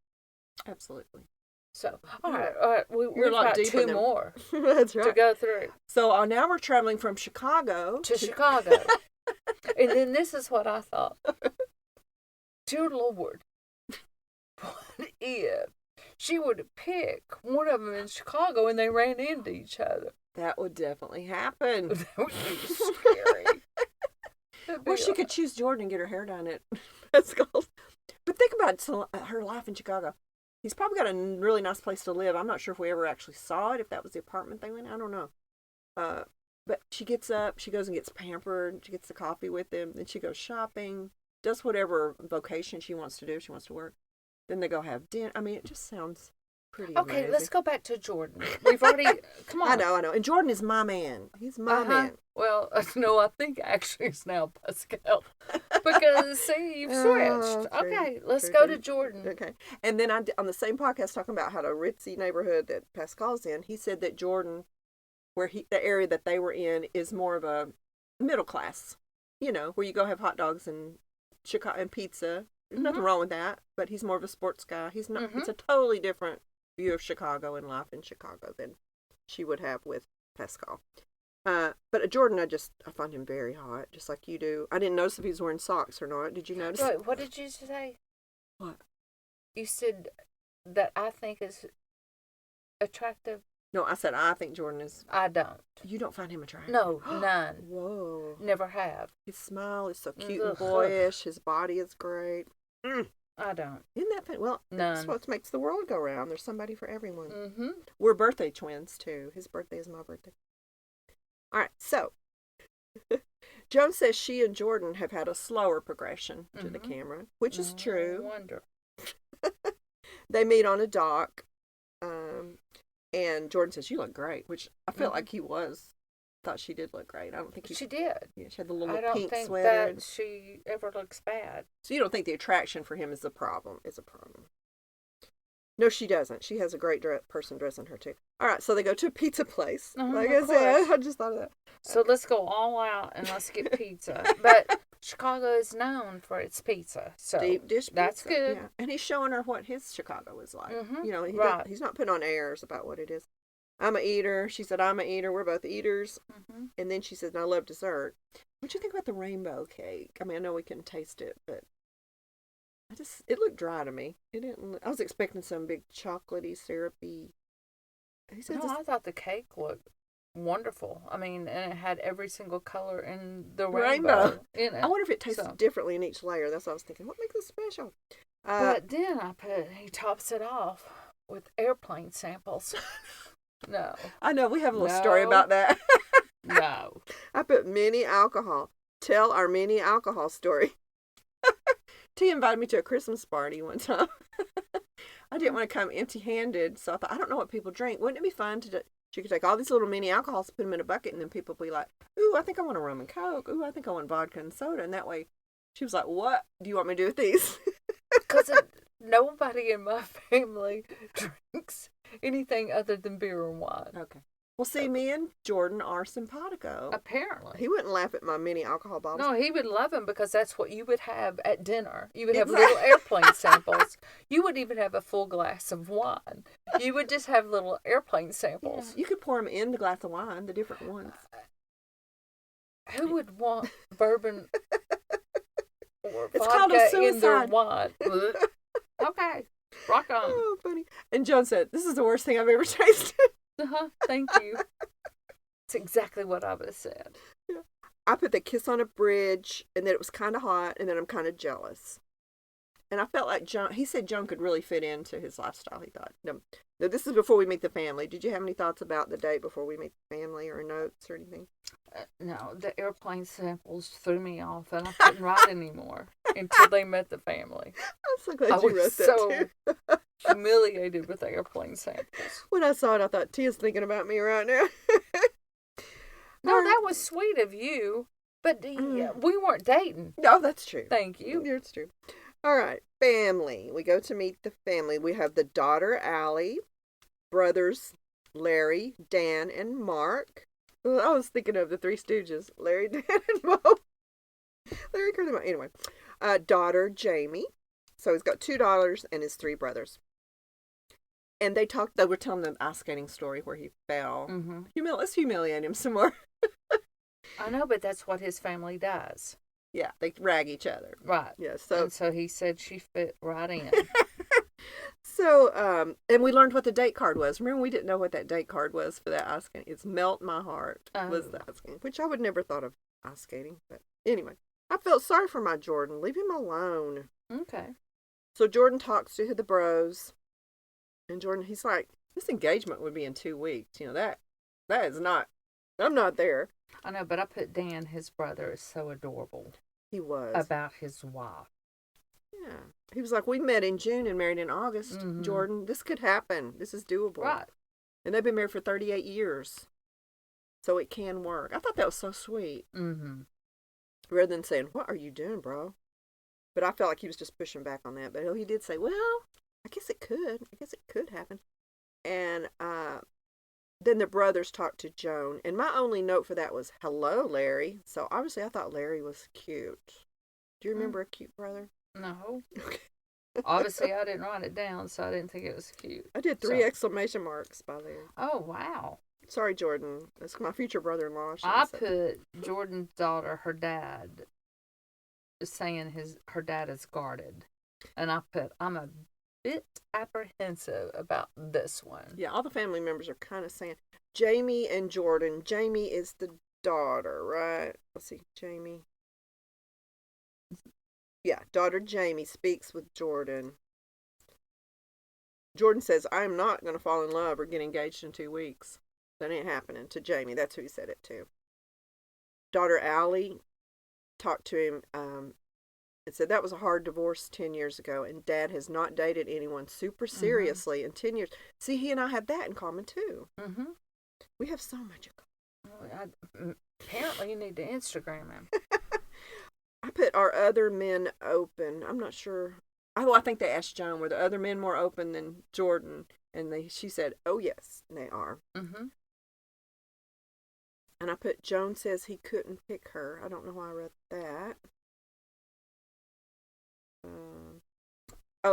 Absolutely. So, all right. We've got two more That's right. to go through. So now we're traveling from Chicago to Chicago. And then this is what I thought. Dear Lord, what if she were to pick one of them in Chicago and they ran into each other? That would definitely happen. That would be scary. Or she could choose Jordan and get her hair done at Pascal's. But think about her life in Chicago. He's probably got a really nice place to live. I'm not sure if we ever actually saw it, if that was the apartment they went in. I don't know. But she gets up, she goes and gets pampered, she gets the coffee with him, then she goes shopping, does whatever vocation she wants to do, if she wants to work. Then they go have dinner. I mean, it just sounds pretty amazing. Let's go back to Jordan. We've already, come on. I know. And Jordan is my man. He's my man. Well, no, I think actually it's now Pascal. Because, see, you've switched. Okay, let's go to Jordan. Okay. And then on the same podcast talking about how the ritzy neighborhood that Pascal's in, he said that Jordan, the area that they were in is more of a middle class, where you go have hot dogs and pizza. There's nothing wrong with that, but he's more of a sports guy. He's not. It's a totally different view of Chicago and life in Chicago than she would have with Pascal. But Jordan, I find him very hot, just like you do. I didn't notice if he was wearing socks or not. Did you notice? Wait, what did you say? What? You said that I think is attractive. No, I said I think Jordan is. I don't. You don't find him attractive? No, none. Whoa. Never have. His smile is so cute and boyish. His body is great. I don't. Isn't that fun? Well, none. That's what makes the world go round. There's somebody for everyone. Mm-hmm. We're birthday twins, too. His birthday is my birthday. All right, so Joan says she and Jordan have had a slower progression to the camera, which is true. I wonder. They meet on a dock, and Jordan says, "You look great," which I felt like thought she did look great. I don't think she did. Yeah, she had the little pink sweater. I don't think that she ever looks bad. So you don't think the attraction for him is a problem? No, she doesn't. She has a great person dressing her, too. All right, so they go to a pizza place. Like I said, I just thought of that. So let's go all out and let's get pizza. But Chicago is known for its pizza. So deep dish pizza. That's good. Yeah. And he's showing her what his Chicago is like. He's not putting on airs about what it is. I'm a eater. She said, I'm a eater. We're both eaters. And then she said, I love dessert. What do you think about the rainbow cake? I mean, I know we couldn't taste it, but it looked dry to me. It didn't. I was expecting some big chocolatey, syrupy. He said, I thought the cake looked wonderful. I mean, and it had every single color in the rainbow in it. I wonder if it tasted differently in each layer. That's what I was thinking. What makes it special? But then he tops it off with airplane samples. No. I know. We have a little story about that. No. I put mini alcohol. Tell our mini alcohol story. Tia invited me to a Christmas party one time. I didn't want to come empty-handed, so I thought, I don't know what people drink. Wouldn't it be fun she could take all these little mini alcohols, put them in a bucket, and then people be like, ooh, I think I want a rum and Coke. Ooh, I think I want vodka and soda. And that way, She was like, what do you want me to do with these? Because nobody in my family drinks anything other than beer and wine. Okay. Well, see, me and Jordan are simpatico. Apparently. He wouldn't laugh at my mini alcohol bottles. No, he would love them because that's what you would have at dinner. You would have little airplane samples. You would even have a full glass of wine. You would just have little airplane samples. Yeah. You could pour them in the glass of wine, the different ones. Who would want bourbon or It's called a vodka in their suicide. wine? Okay, rock on. Oh, funny. And Joan said, this is the worst thing I've ever tasted. Thank you. It's exactly what I would have said. Yeah. I put the kiss on a bridge, and then it was kind of hot, and then I'm kind of jealous. And I felt like Joan, he said Joan could really fit into his lifestyle, he thought. No, this is before we meet the family. Did you have any thoughts about the date before we meet the family or notes or anything? No, the airplane samples threw me off, and I couldn't write anymore until they met the family. I'm so glad you wrote that, too. Humiliated with the airplane samples. When I saw it, I thought, Tia's thinking about me right now. No, that was sweet of you, but we weren't dating. No, that's true. Thank you. It's true. All right, family. We go to meet the family. We have the daughter, Allie, brothers, Larry, Dan, and Mark. I was thinking of the Three Stooges. Larry, Dan, and Mo. Larry, Kurt, and Mo. Anyway, daughter, Jamie. So he's got 2 daughters and his 3 brothers. And they were telling the ice skating story where he fell. Mm-hmm. Let's humiliate him some more. I know, but that's what his family does. Yeah, they rag each other. Right. Yeah, and so he said she fit right in. So, and we learned what the date card was. Remember, we didn't know what that date card was for that ice skating. It's Melt My Heart was the ice skating, which I would never thought of ice skating. But anyway, I felt sorry for my Jordan. Leave him alone. Okay. So Jordan talks to the bros. And Jordan, he's like, this engagement would be in 2 weeks. That is not, I'm not there. I know, but I put Dan, his brother, is so adorable. He was. About his wife. Yeah. He was like, we met in June and married in August. Mm-hmm. Jordan, this could happen. This is doable. Right. And they've been married for 38 years. So it can work. I thought that was so sweet. Mm-hmm. Rather than saying, what are you doing, bro? But I felt like he was just pushing back on that. But he did say, well, I guess it could. I guess it could happen. And then the brothers talked to Joan. And my only note for that was, hello, Larry. So obviously I thought Larry was cute. Do you remember a cute brother? No. Okay. Obviously I didn't write it down, so I didn't think it was cute. I did 3 exclamation marks by Larry. Oh, wow. Sorry, Jordan. That's my future brother-in-law. I put Jordan's daughter, her dad, saying her dad is guarded. And I put, I'm a bit apprehensive about this one. Yeah, all the family members are kind of saying, Jamie and Jordan. Jamie is the daughter, right? Let's see, Jamie. Yeah, daughter Jamie speaks with Jordan. Jordan says, I am not going to fall in love or get engaged in 2 weeks. That ain't happening. To Jamie, that's who he said it to. Daughter Allie talked to him and said that was a hard divorce 10 years ago, and Dad has not dated anyone super seriously in 10 years. See, he and I had that in common, too. Mm-hmm. We have so much in common. Apparently, you need to Instagram him. I put our other men open. I'm not sure. I think they asked Joan, were the other men more open than Jordan? And she said, oh, yes, they are. Mm-hmm. And I put, Joan says he couldn't pick her. I don't know why I read that.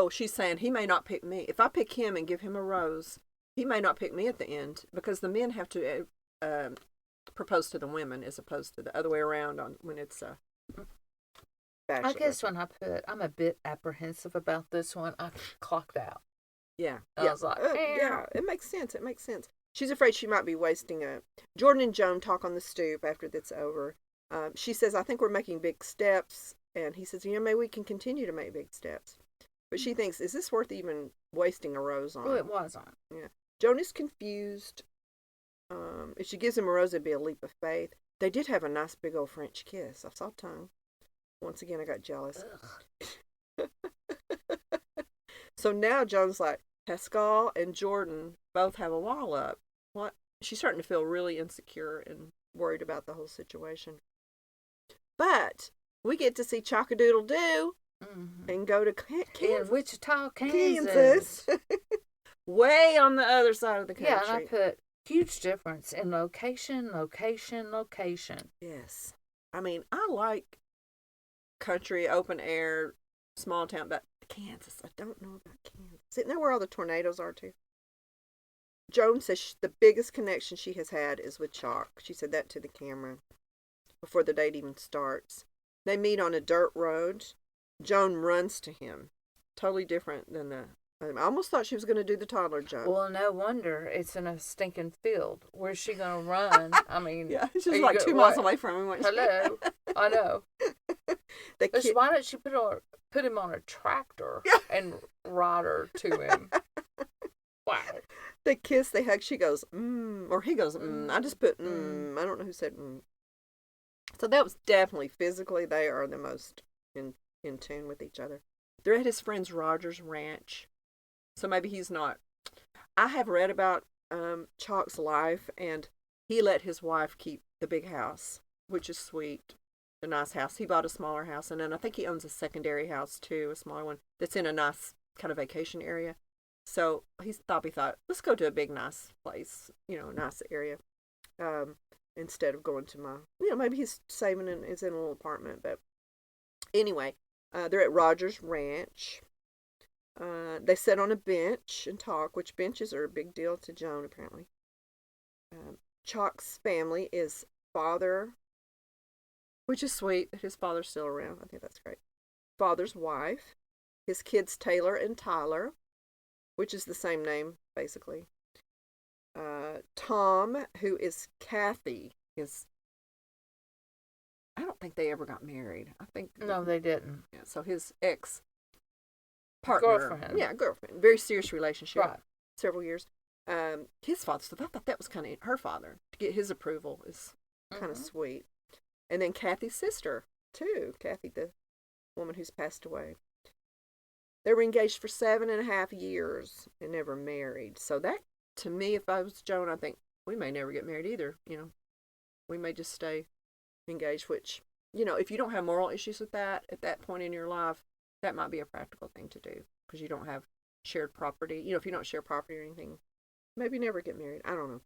She's saying he may not pick me. If I pick him and give him a rose, he may not pick me at the end, because the men have to propose to the women as opposed to the other way around when it's Bachelor. I guess when I put, I'm a bit apprehensive about this one, I clocked out. Yeah. I was like, yeah, it makes sense. It makes sense. She's afraid she might be wasting Jordan and Joan talk on the stoop after that's over. She says, I think we're making big steps. And he says, maybe we can continue to make big steps. But she thinks, is this worth even wasting a rose on? Well, it wasn't. Yeah. Joan is confused. If she gives him a rose, it'd be a leap of faith. They did have a nice big old French kiss. I saw tongue. Once again, I got jealous. So now Joan's like, Pascal and Jordan both have a wall up. What? She's starting to feel really insecure and worried about the whole situation. But we get to see Chock-a-Doodle-Doo and go to in Wichita, Kansas. Way on the other side of the country. Yeah, and I put huge difference in location. Yes. I mean, I like country, open air, small town, but Kansas, I don't know about Kansas. Isn't that where all the tornadoes are, too? Joan says the biggest connection she has had is with Chock. She said that to the camera before the date even starts. They meet on a dirt road. Joan runs to him. Totally different than I almost thought she was going to do the toddler jump. Well, no wonder. It's in a stinking field. Where's she going to run? I mean... Yeah, she's like 2 miles away from him. Hello? I know. Why don't she put him on a tractor and ride her to him? Wow. They kiss, they hug. She goes, or he goes, I just put, I don't know who said, So that was definitely physically, they are the most in tune with each other. They're at his friend's Roger's ranch. So maybe he's not. I have read about Chock's life, and he let his wife keep the big house, which is sweet. A nice house. He bought a smaller house, and then I think he owns a secondary house too, a smaller one that's in a nice kind of vacation area. So he thought, let's go to a big, nice place, nice area, instead of going to maybe he's saving and is in a little apartment. But anyway, they're at Roger's ranch. They sit on a bench and talk, which benches are a big deal to Joan, apparently. Chock's family is father, which is sweet that his father's still around. I think that's great. Father's wife, his kids Taylor and Tyler, which is the same name, basically. Tom, who is Kathy, I don't think they ever got married. I think... No, they didn't. Yeah, so his ex-partner. Girlfriend. Yeah, girlfriend. Very serious relationship. Right. Several years. His father, so I thought that was kind of... Her father, to get his approval is kind of sweet. And then Kathy's sister, too. Kathy, the woman who's passed away. They were engaged for 7.5 years and never married. So that, to me, if I was Joan, I think we may never get married either. We may just stay engaged, which, if you don't have moral issues with that at that point in your life, that might be a practical thing to do because you don't have shared property. If you don't share property or anything, maybe never get married. I don't know.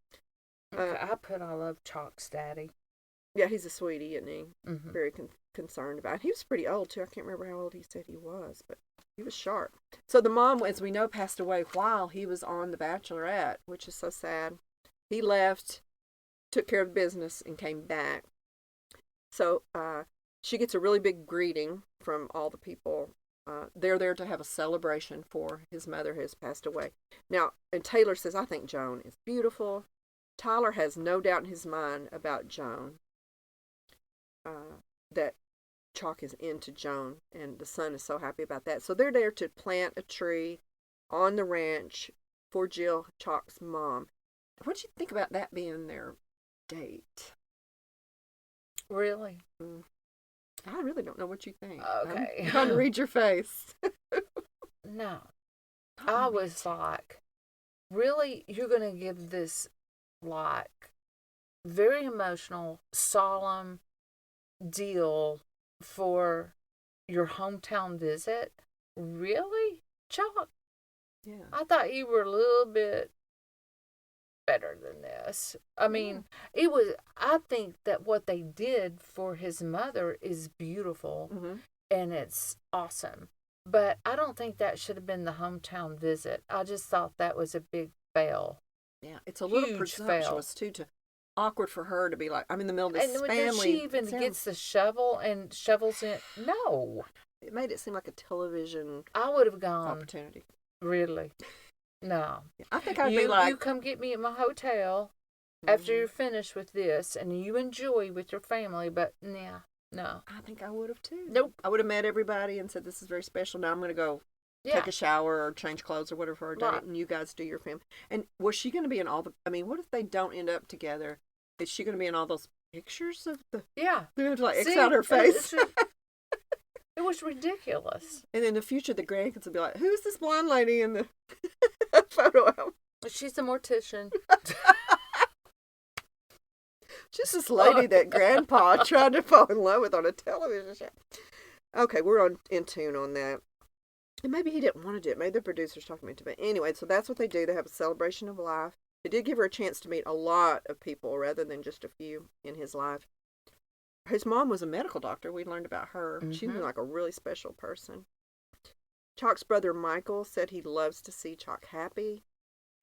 Okay, I love Chock's daddy. Yeah, he's a sweetie, isn't he? Mm-hmm. Very concerned about it. He was pretty old, too. I can't remember how old he said he was, but he was sharp. So the mom, as we know, passed away while he was on The Bachelorette, which is so sad. He left, took care of business, and came back. So she gets a really big greeting from all the people. They're there to have a celebration for his mother who has passed away. Now, and Taylor says, I think Joan is beautiful. Tyler has no doubt in his mind about Joan. That Chock is into Joan, and the son is so happy about that. So they're there to plant a tree on the ranch for Jill, Chock's mom. What did you think about that being their date? Really? I really don't know what you think. Okay. I'm trying to read your face. No. I was like, really? You're going to give this, very emotional, solemn deal for your hometown visit? Really, Chock? Yeah. I thought you were a little bit better than this. I mean, I think that what they did for his mother is beautiful, and it's awesome. But I don't think that should have been the hometown visit. I just thought that was a big fail. Yeah, it's a little presumptuous, too, awkward for her to be like, I'm in the middle of this family. And she even gets the shovel and shovels it. No. It made it seem like a television I would have gone. Opportunity. Really? No. I think I'd be like... You come get me at my hotel after you're finished with this, and you enjoy with your family, but no. I think I would have, too. Nope. I would have met everybody and said, this is very special. Now I'm going to go take a shower or change clothes or whatever for a date, and you guys do your family. And was she going to be in all the... I mean, what if they don't end up together? Is she going to be in all those pictures of the... Yeah. They're going to X out her face. It was ridiculous. And in the future, the grandkids will be like, who's this blonde lady in the photo album? She's a mortician. Just this lady that Grandpa tried to fall in love with on a television show. Okay, we're in tune on that. And maybe he didn't want to do it. Maybe the producer's talking me into it. But anyway, so that's what they do. They have a celebration of life. It did give her a chance to meet a lot of people rather than just a few in his life. His mom was a medical doctor. We learned about her. She was like a really special person. Chalk's brother Michael said he loves to see Chalk happy.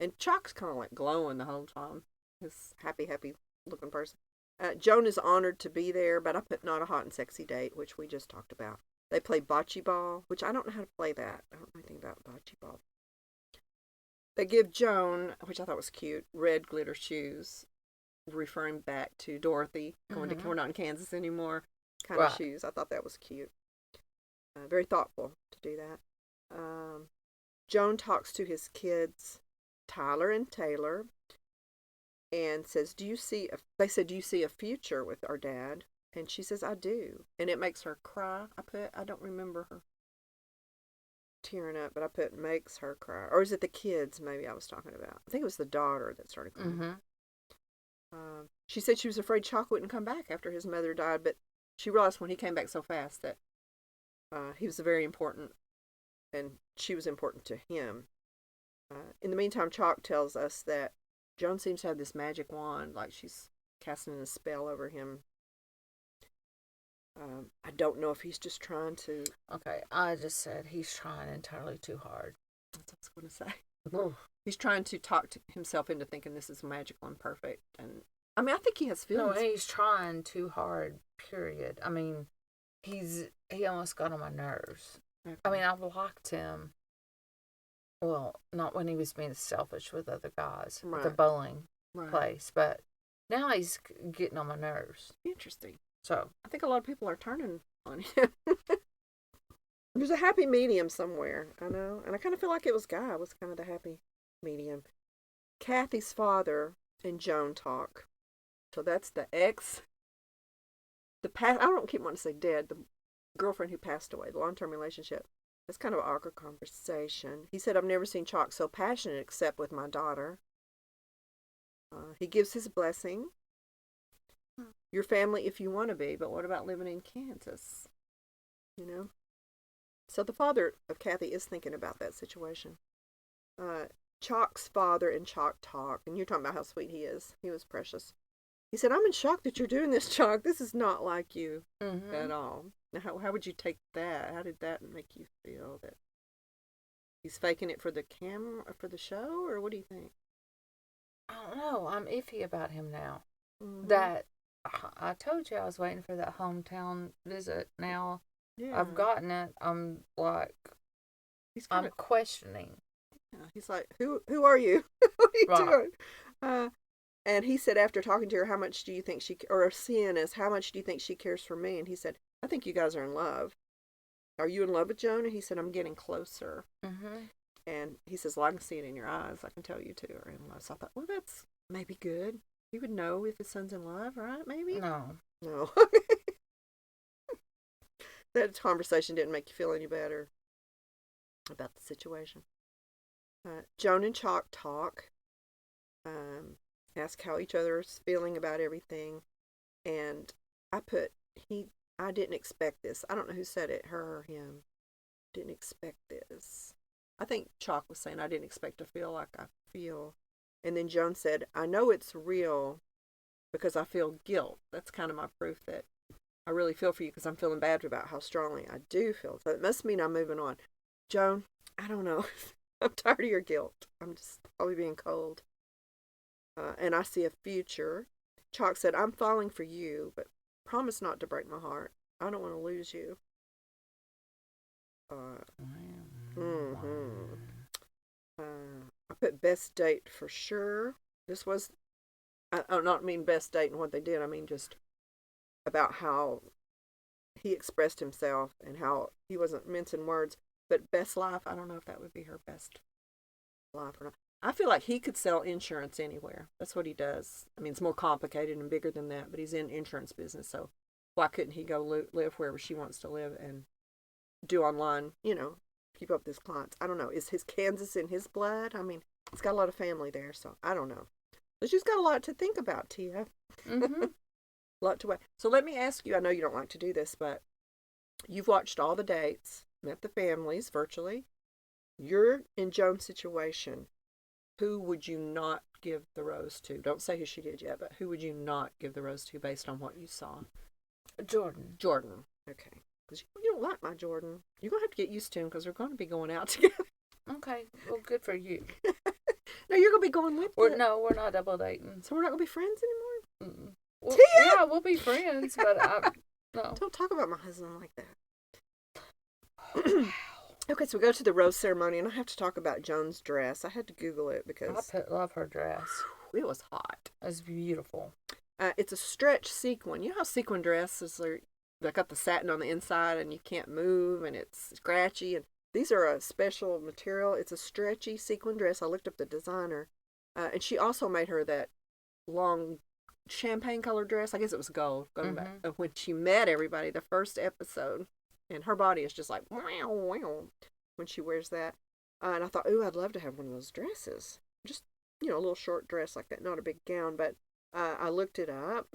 And Chalk's kind of like glowing the whole time. This happy looking person. Joan is honored to be there, but I put not a hot and sexy date, which we just talked about. They play bocce ball, which I don't know how to play that. I don't know anything about bocce ball. They give Joan, which I thought was cute, red glitter shoes, referring back to Dorothy going to, we're not in Kansas anymore, kind of shoes. I thought that was cute. Very thoughtful to do that. Joan talks to his kids, Tyler and Taylor, and says, they said, do you see a future with our dad? And she says, I do. And it makes her cry. I don't remember her tearing up, but I put makes her cry. Or is it the kids maybe I was talking about? I think it was the daughter that started crying. She said she was afraid Chalk wouldn't come back after his mother died, but she realized when he came back so fast that he was very important and she was important to him. In the meantime, Chalk tells us that Joan seems to have this magic wand, like she's casting a spell over him. I don't know if he's just trying to... Okay, I just said he's trying entirely too hard. That's what I was going to say. Oof. He's trying to talk to himself into thinking this is magical and perfect. And I mean, I think he has feelings. No, he's trying too hard, period. I mean, he almost got on my nerves. Okay. I mean, I blocked him. Well, not when he was being selfish with other guys at the bowling place, but now he's getting on my nerves. Interesting. So I think a lot of people are turning on him. There's a happy medium somewhere, I know. And I kind of feel like it was Guy was kind of the happy medium. Kathy's father and Joan talk. So that's the ex. I don't keep wanting to say dead. The girlfriend who passed away, the long-term relationship. It's kind of an awkward conversation. He said, I've never seen Chalk so passionate except with my daughter. He gives his blessing. Your family if you want to be, but what about living in Kansas? You know? So the father of Kathy is thinking about that situation. Chalk's father and Chalk talk, and you're talking about how sweet he is. He was precious. He said, I'm in shock that you're doing this, Chalk. This is not like you at all. Now, how would you take that? How did that make you feel? That he's faking it for the camera, or for the show, or what do you think? I don't know. I'm iffy about him now. That I told you I was waiting for that hometown visit. Now I've gotten it. I'm like, I'm questioning. Yeah, he's like, who are you? What are you doing? And he said, after talking to her, how much do you think or seeing us, how much do you think she cares for me? And he said, I think you guys are in love. Are you in love with Joan? And he said, I'm getting closer. And he says, well, I can see it in your eyes. I can tell you two are in love. So I thought, well, that's maybe good. He would know if his son's in love, right? Maybe? No. That conversation didn't make you feel any better about the situation. Joan and Chalk talk. Ask how each other is feeling about everything. And I put, I didn't expect this. I don't know who said it, her or him. Didn't expect this. I think Chalk was saying, I didn't expect to feel like I feel. And then Joan said, I know it's real because I feel guilt. That's kind of my proof that I really feel for you because I'm feeling bad about how strongly I do feel. So it must mean I'm moving on. Joan, I don't know. I'm tired of your guilt. I'm just probably being cold. And I see a future. Chalk said, I'm falling for you, but promise not to break my heart. I don't want to lose you. I put best date for sure. This was, I don't mean best date and what they did. I mean just about how he expressed himself and how he wasn't mincing words. But best life, I don't know if that would be her best life or not. I feel like he could sell insurance anywhere. That's what he does. I mean, it's more complicated and bigger than that, but he's in insurance business. So why couldn't he go live wherever she wants to live and do online, keep up with his clients? I don't know. Is his Kansas in his blood? I mean, he's got a lot of family there, so I don't know. So she's got a lot to think about, Tia. Mm-hmm. A lot to weigh. So let me ask you, I know you don't like to do this, but you've watched all the dates, met the families virtually. You're in Joan's situation. Who would you not give the rose to? Don't say who she did yet, but who would you not give the rose to based on what you saw? Jordan. Jordan. Okay. Because you don't like my Jordan. You're going to have to get used to him because we're going to be going out together. Okay. Well, good for you. No, you're going to be going with him. No, we're not double dating. So we're not going to be friends anymore? Mm-mm. Well, Tia! yeah, we'll be friends, but no. Don't talk about my husband like that. Okay, so we go to the rose ceremony, and I have to talk about Joan's dress. I had to Google it because Love her dress. it was hot. It's beautiful. It's a stretch sequin. You know how sequin dresses are, they got the satin on the inside, and you can't move, and it's scratchy. And these are a special material. It's a stretchy sequin dress. I looked up the designer, and she also made her that long champagne colored dress. I guess it was gold. Going back when she met everybody, the first episode. And her body is just like, wow, wow, when she wears that. And I thought, ooh, I'd love to have one of those dresses. Just, a little short dress like that, not a big gown. But I looked it up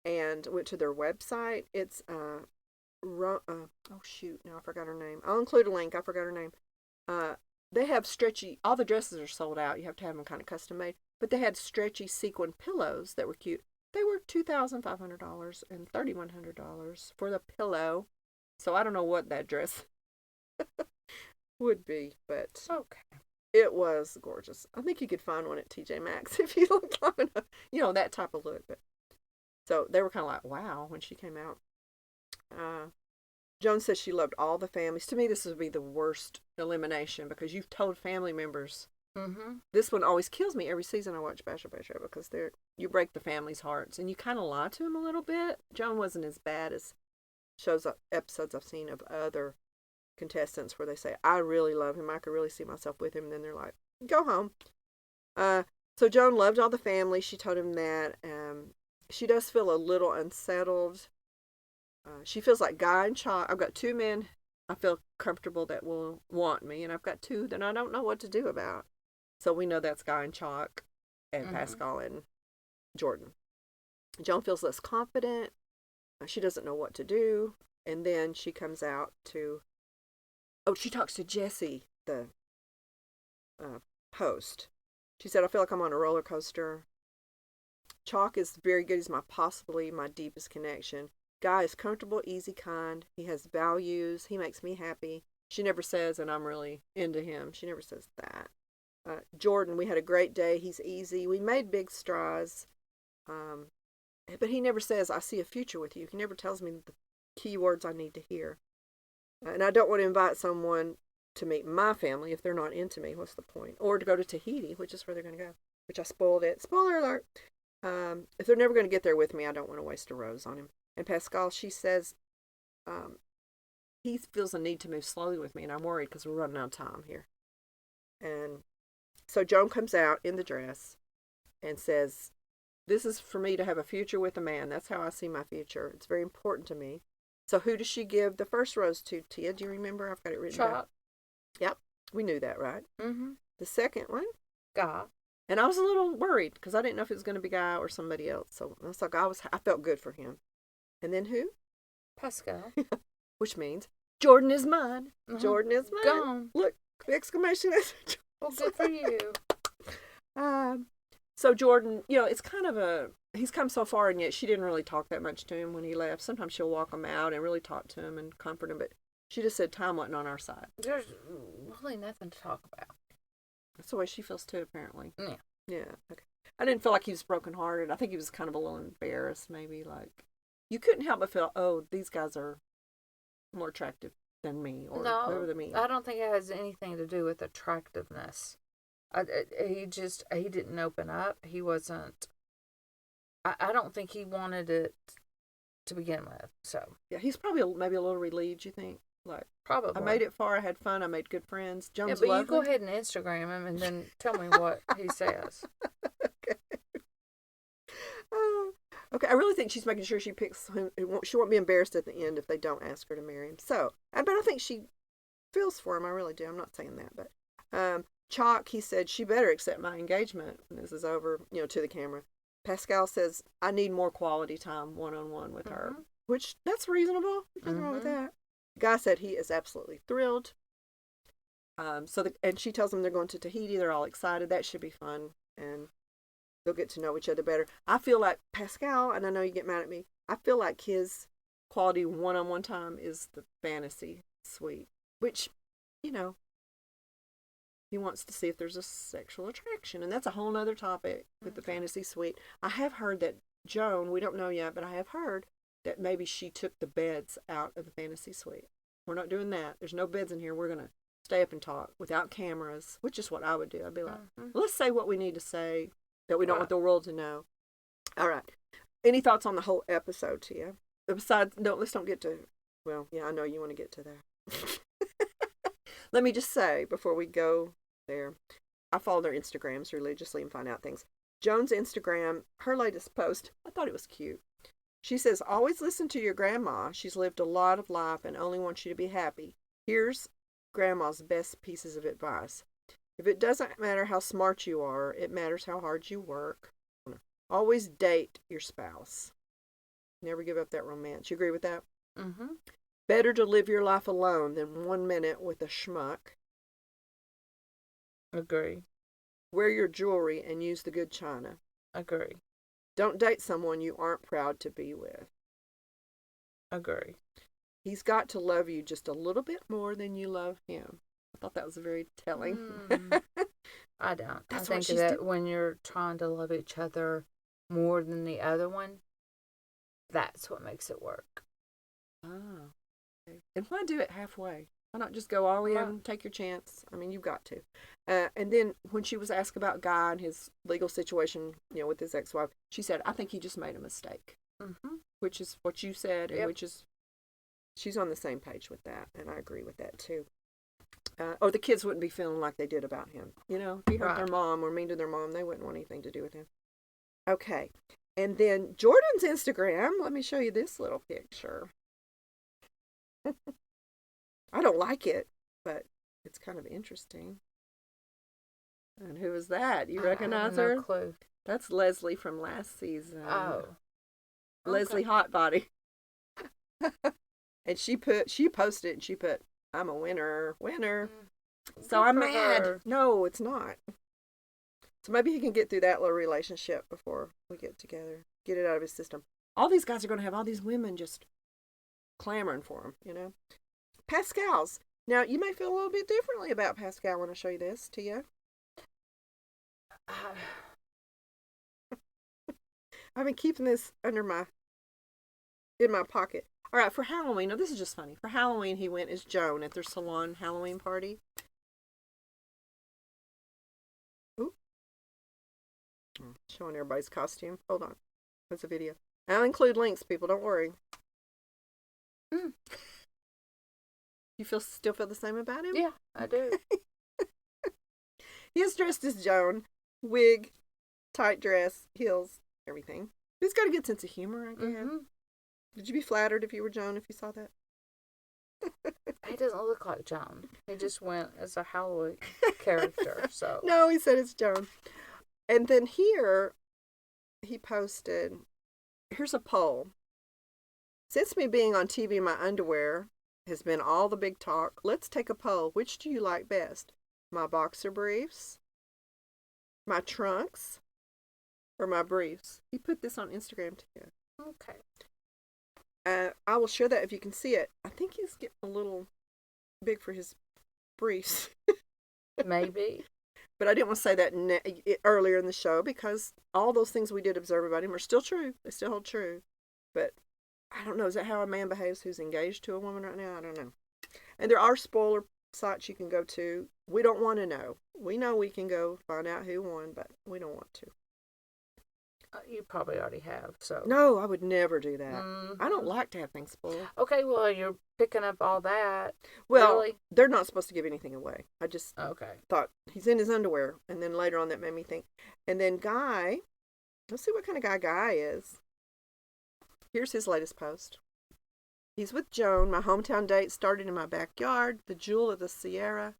and went to their website. It's, oh, shoot, now I forgot her name. I'll include a link. I forgot her name. They have stretchy, all the dresses are sold out. You have to have them kind of custom made. But they had stretchy sequin pillows that were cute. They were $2,500 and $3,100 for the pillow. So I don't know what that dress would be, but okay. It was gorgeous. I think you could find one at TJ Maxx if you look long enough. That type of look. But so they were kind of like, wow, when she came out. Joan says she loved all the families. To me, this would be the worst elimination because you've told family members. Mm-hmm. This one always kills me every season I watch Bachelor because you break the family's hearts and you kind of lie to them a little bit. Joan wasn't as bad as episodes I've seen of other contestants where they say, I really love him, I could really see myself with him, and then they're like, go home. So Joan loved all the family. She told him that. She does feel a little unsettled. She feels like Guy and Chalk. I've got two men I feel comfortable that will want me, and I've got two that I don't know what to do about. So we know that's Guy and Chalk and Pascal and Jordan. Joan feels less confident. She doesn't know what to do. And then she comes out she talks to Jesse, the host. She said, I feel like I'm on a roller coaster. Chalk is very good. He's possibly my deepest connection. Guy is comfortable, easy, kind. He has values. He makes me happy. She never says, and I'm really into him. She never says that. Jordan, we had a great day. He's easy. We made big strides. But he never says, I see a future with you. He never tells me the key words I need to hear. And I don't want to invite someone to meet my family if they're not into me. What's the point? Or to go to Tahiti, which is where they're going to go. Which I spoiled it. Spoiler alert. If they're never going to get there with me, I don't want to waste a rose on him. And Pascal, she says, he feels a need to move slowly with me. And I'm worried because we're running out of time here. And so Joan comes out in the dress and says, this is for me to have a future with a man. That's how I see my future. It's very important to me. So who does she give the first rose to, Tia? Do you remember? I've got it written down. Yep. We knew that, right? Mm-hmm. The second one? Guy. And I was a little worried because I didn't know if it was going to be Guy or somebody else. So I was like, I felt good for him. And then who? Pascal. Which means Jordan is mine. Jordan is mine. Gone. Look, exclamation. Well, good for you. So Jordan, it's kind of he's come so far, and yet she didn't really talk that much to him when he left. Sometimes she'll walk him out and really talk to him and comfort him, but she just said time wasn't on our side. There's really nothing to talk about. That's the way she feels too, apparently. Yeah. Yeah, okay. I didn't feel like he was brokenhearted. I think he was kind of a little embarrassed, maybe. Like, you couldn't help but feel, oh, these guys are more attractive than me, or whoever the me. I don't think it has anything to do with attractiveness. He didn't open up. He wasn't. I don't think he wanted it to begin with. So yeah, he's probably maybe a little relieved. You think? Like, probably. I made it far. I had fun. I made good friends. Joan's but lovely. you go ahead and Instagram him and then tell me what he says. Okay. Okay. I really think she's making sure she picks him. She won't be embarrassed at the end if they don't ask her to marry him. So, but I think she feels for him. I really do. I'm not saying that, but Chalk, he said, she better accept my engagement when this is over, to the camera. Pascal says, I need more quality time one-on-one with her, which that's reasonable. Nothing wrong with that. The guy said he is absolutely thrilled. And she tells them they're going to Tahiti. They're all excited. That should be fun. And they'll get to know each other better. I feel like Pascal, and I know you get mad at me, I feel like his quality one-on-one time is the fantasy suite, which, he wants to see if there's a sexual attraction. And that's a whole nother topic with the fantasy suite. I have heard that Joan, we don't know yet, but I have heard that maybe she took the beds out of the fantasy suite. We're not doing that. There's no beds in here. We're going to stay up and talk without cameras, which is what I would do. I'd be like, let's say what we need to say that we don't want the world to know. All right. Any thoughts on the whole episode, Tia? Besides, no, let's don't get to, well, yeah, I know you want to get to that. Let me just say before we go there, I follow their Instagrams religiously and find out things. Joan's Instagram, her latest post, I thought it was cute. She says, always listen to your grandma. She's lived a lot of life and only wants you to be happy. Here's grandma's best pieces of advice. If it doesn't matter how smart you are, it matters how hard you work. Always date your spouse. Never give up that romance. You agree with that? Mm-hmm. Better to live your life alone than 1 minute with a schmuck. Agree. Wear your jewelry and use the good china. Agree. Don't date someone you aren't proud to be with. Agree. He's got to love you just a little bit more than you love him. I thought that was very telling. I don't. That's I think that when you're trying to love each other more than the other one, that's what makes it work. Ah. Okay. And why do it halfway? Why not just go all in, take your chance? I mean, you've got to. And then when she was asked about Guy and his legal situation, with his ex-wife, she said, I think he just made a mistake. Mm-hmm. Which is what you said, and which is, she's on the same page with that, and I agree with that too. Or the kids wouldn't be feeling like they did about him. If he hurt their mom or mean to their mom, they wouldn't want anything to do with him. Okay. And then Jordan's Instagram, let me show you this little picture. I don't like it, but it's kind of interesting. And who is that? You recognize her? No clue. That's Leslie from last season. Oh. Leslie Hotbody. And she posted and she put, I'm a winner. So I'm mad. Her. No, it's not. So maybe he can get through that little relationship before we get together. Get it out of his system. All these guys are going to have all these women just clamoring for him, PASCAL'S. Now, you may feel a little bit differently about Pascal when I show you this, Tia. I've been keeping this in my pocket. All right, for Halloween, now this is just funny. For Halloween, he went as Joan at their salon Halloween party. Ooh. Showing everybody's costume. Hold on. That's a video. I'll include links, people. Don't worry. You still feel the same about him? Yeah, I do. He is dressed as Joan. Wig, tight dress, heels, everything. He's got a good sense of humor, I guess. Mm-hmm. Did you be flattered if you were Joan, if you saw that? He doesn't look like Joan. He just went as a Halloween character, so. No, he said it's Joan. And then here, he posted, here's a poll. Since me being on TV in my underwear has been all the big talk, let's take a poll. Which do you like best? My boxer briefs? My trunks? Or my briefs? He put this on Instagram too. Okay. I will share that if you can see it. I think he's getting a little big for his briefs. Maybe. But I didn't want to say that earlier in the show because all those things we did observe about him are still true. They still hold true. But I don't know. Is that how a man behaves who's engaged to a woman right now? I don't know. And there are spoiler sites you can go to. We don't want to know. We know we can go find out who won, but we don't want to. You probably already have, so. No, I would never do that. Mm-hmm. I don't like to have things spoiled. Okay, well, you're picking up all that. Well, really? They're not supposed to give anything away. I just thought he's in his underwear. And then later on that made me think. And then Guy, let's see what kind of guy is. Here's his latest post. He's with Joan. My hometown date started in my backyard. The jewel of the Sierra.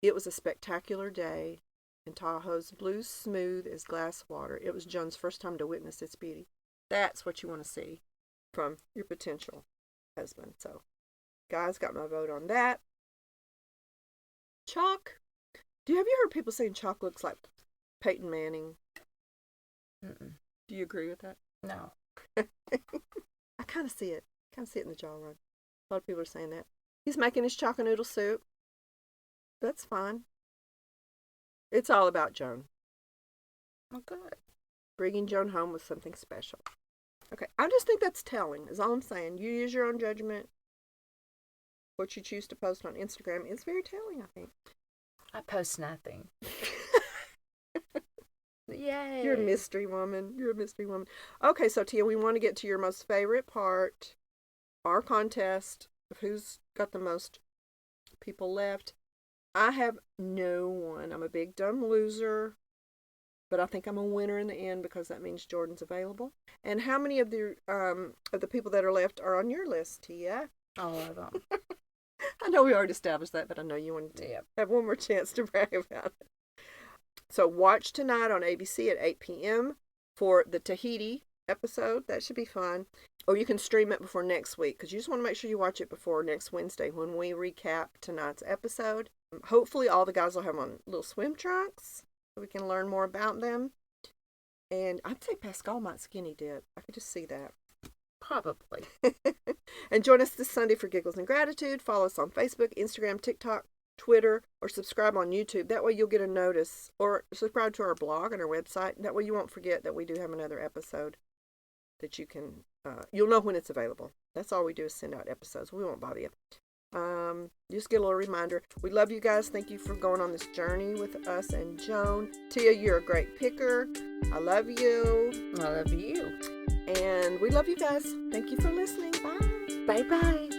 It was a spectacular day, and Tahoe's blue smooth as glass water. It was Joan's first time to witness its beauty. That's what you want to see from your potential husband. So, guys, got my vote on that. Chalk. Have you heard people saying Chalk looks like Peyton Manning? Mm-mm. Do you agree with that? No. I kind of see it. In the jawline. A lot of people are saying that. He's making his chocolate noodle soup. That's fine. It's all about Joan. Well, good. Bringing Joan home was something special. Okay, I just think that's telling, is all I'm saying. You use your own judgment. What you choose to post on Instagram is very telling, I think. I post nothing. Yay. You're a mystery woman. Okay, so Tia, we want to get to your most favorite part, our contest of who's got the most people left. I have no one. I'm a big dumb loser, but I think I'm a winner in the end because that means Jordan's available. And how many of the people that are left are on your list, Tia? All of them. I know we already established that, but I know you wanted to have one more chance to brag about it. So watch tonight on ABC at 8 p.m. for the Tahiti episode. That should be fun. Or you can stream it before next week because you just want to make sure you watch it before next Wednesday when we recap tonight's episode. Hopefully all the guys will have on little swim trunks so we can learn more about them. And I'd say Pascal might skinny dip. I could just see that. Probably. And join us this Sunday for Giggles and Gratitude. Follow us on Facebook, Instagram, TikTok, Twitter, or subscribe on YouTube. That way you'll get a notice. Or subscribe to our blog and our website. That way you won't forget that we do have another episode that you can, you'll know when it's available. That's all we do is send out episodes. We won't bother you. Just get a little reminder. We love you guys. Thank you for going on this journey with us and Joan. Tia, you're a great picker. I love you. I love you. And we love you guys. Thank you for listening. Bye. Bye-bye.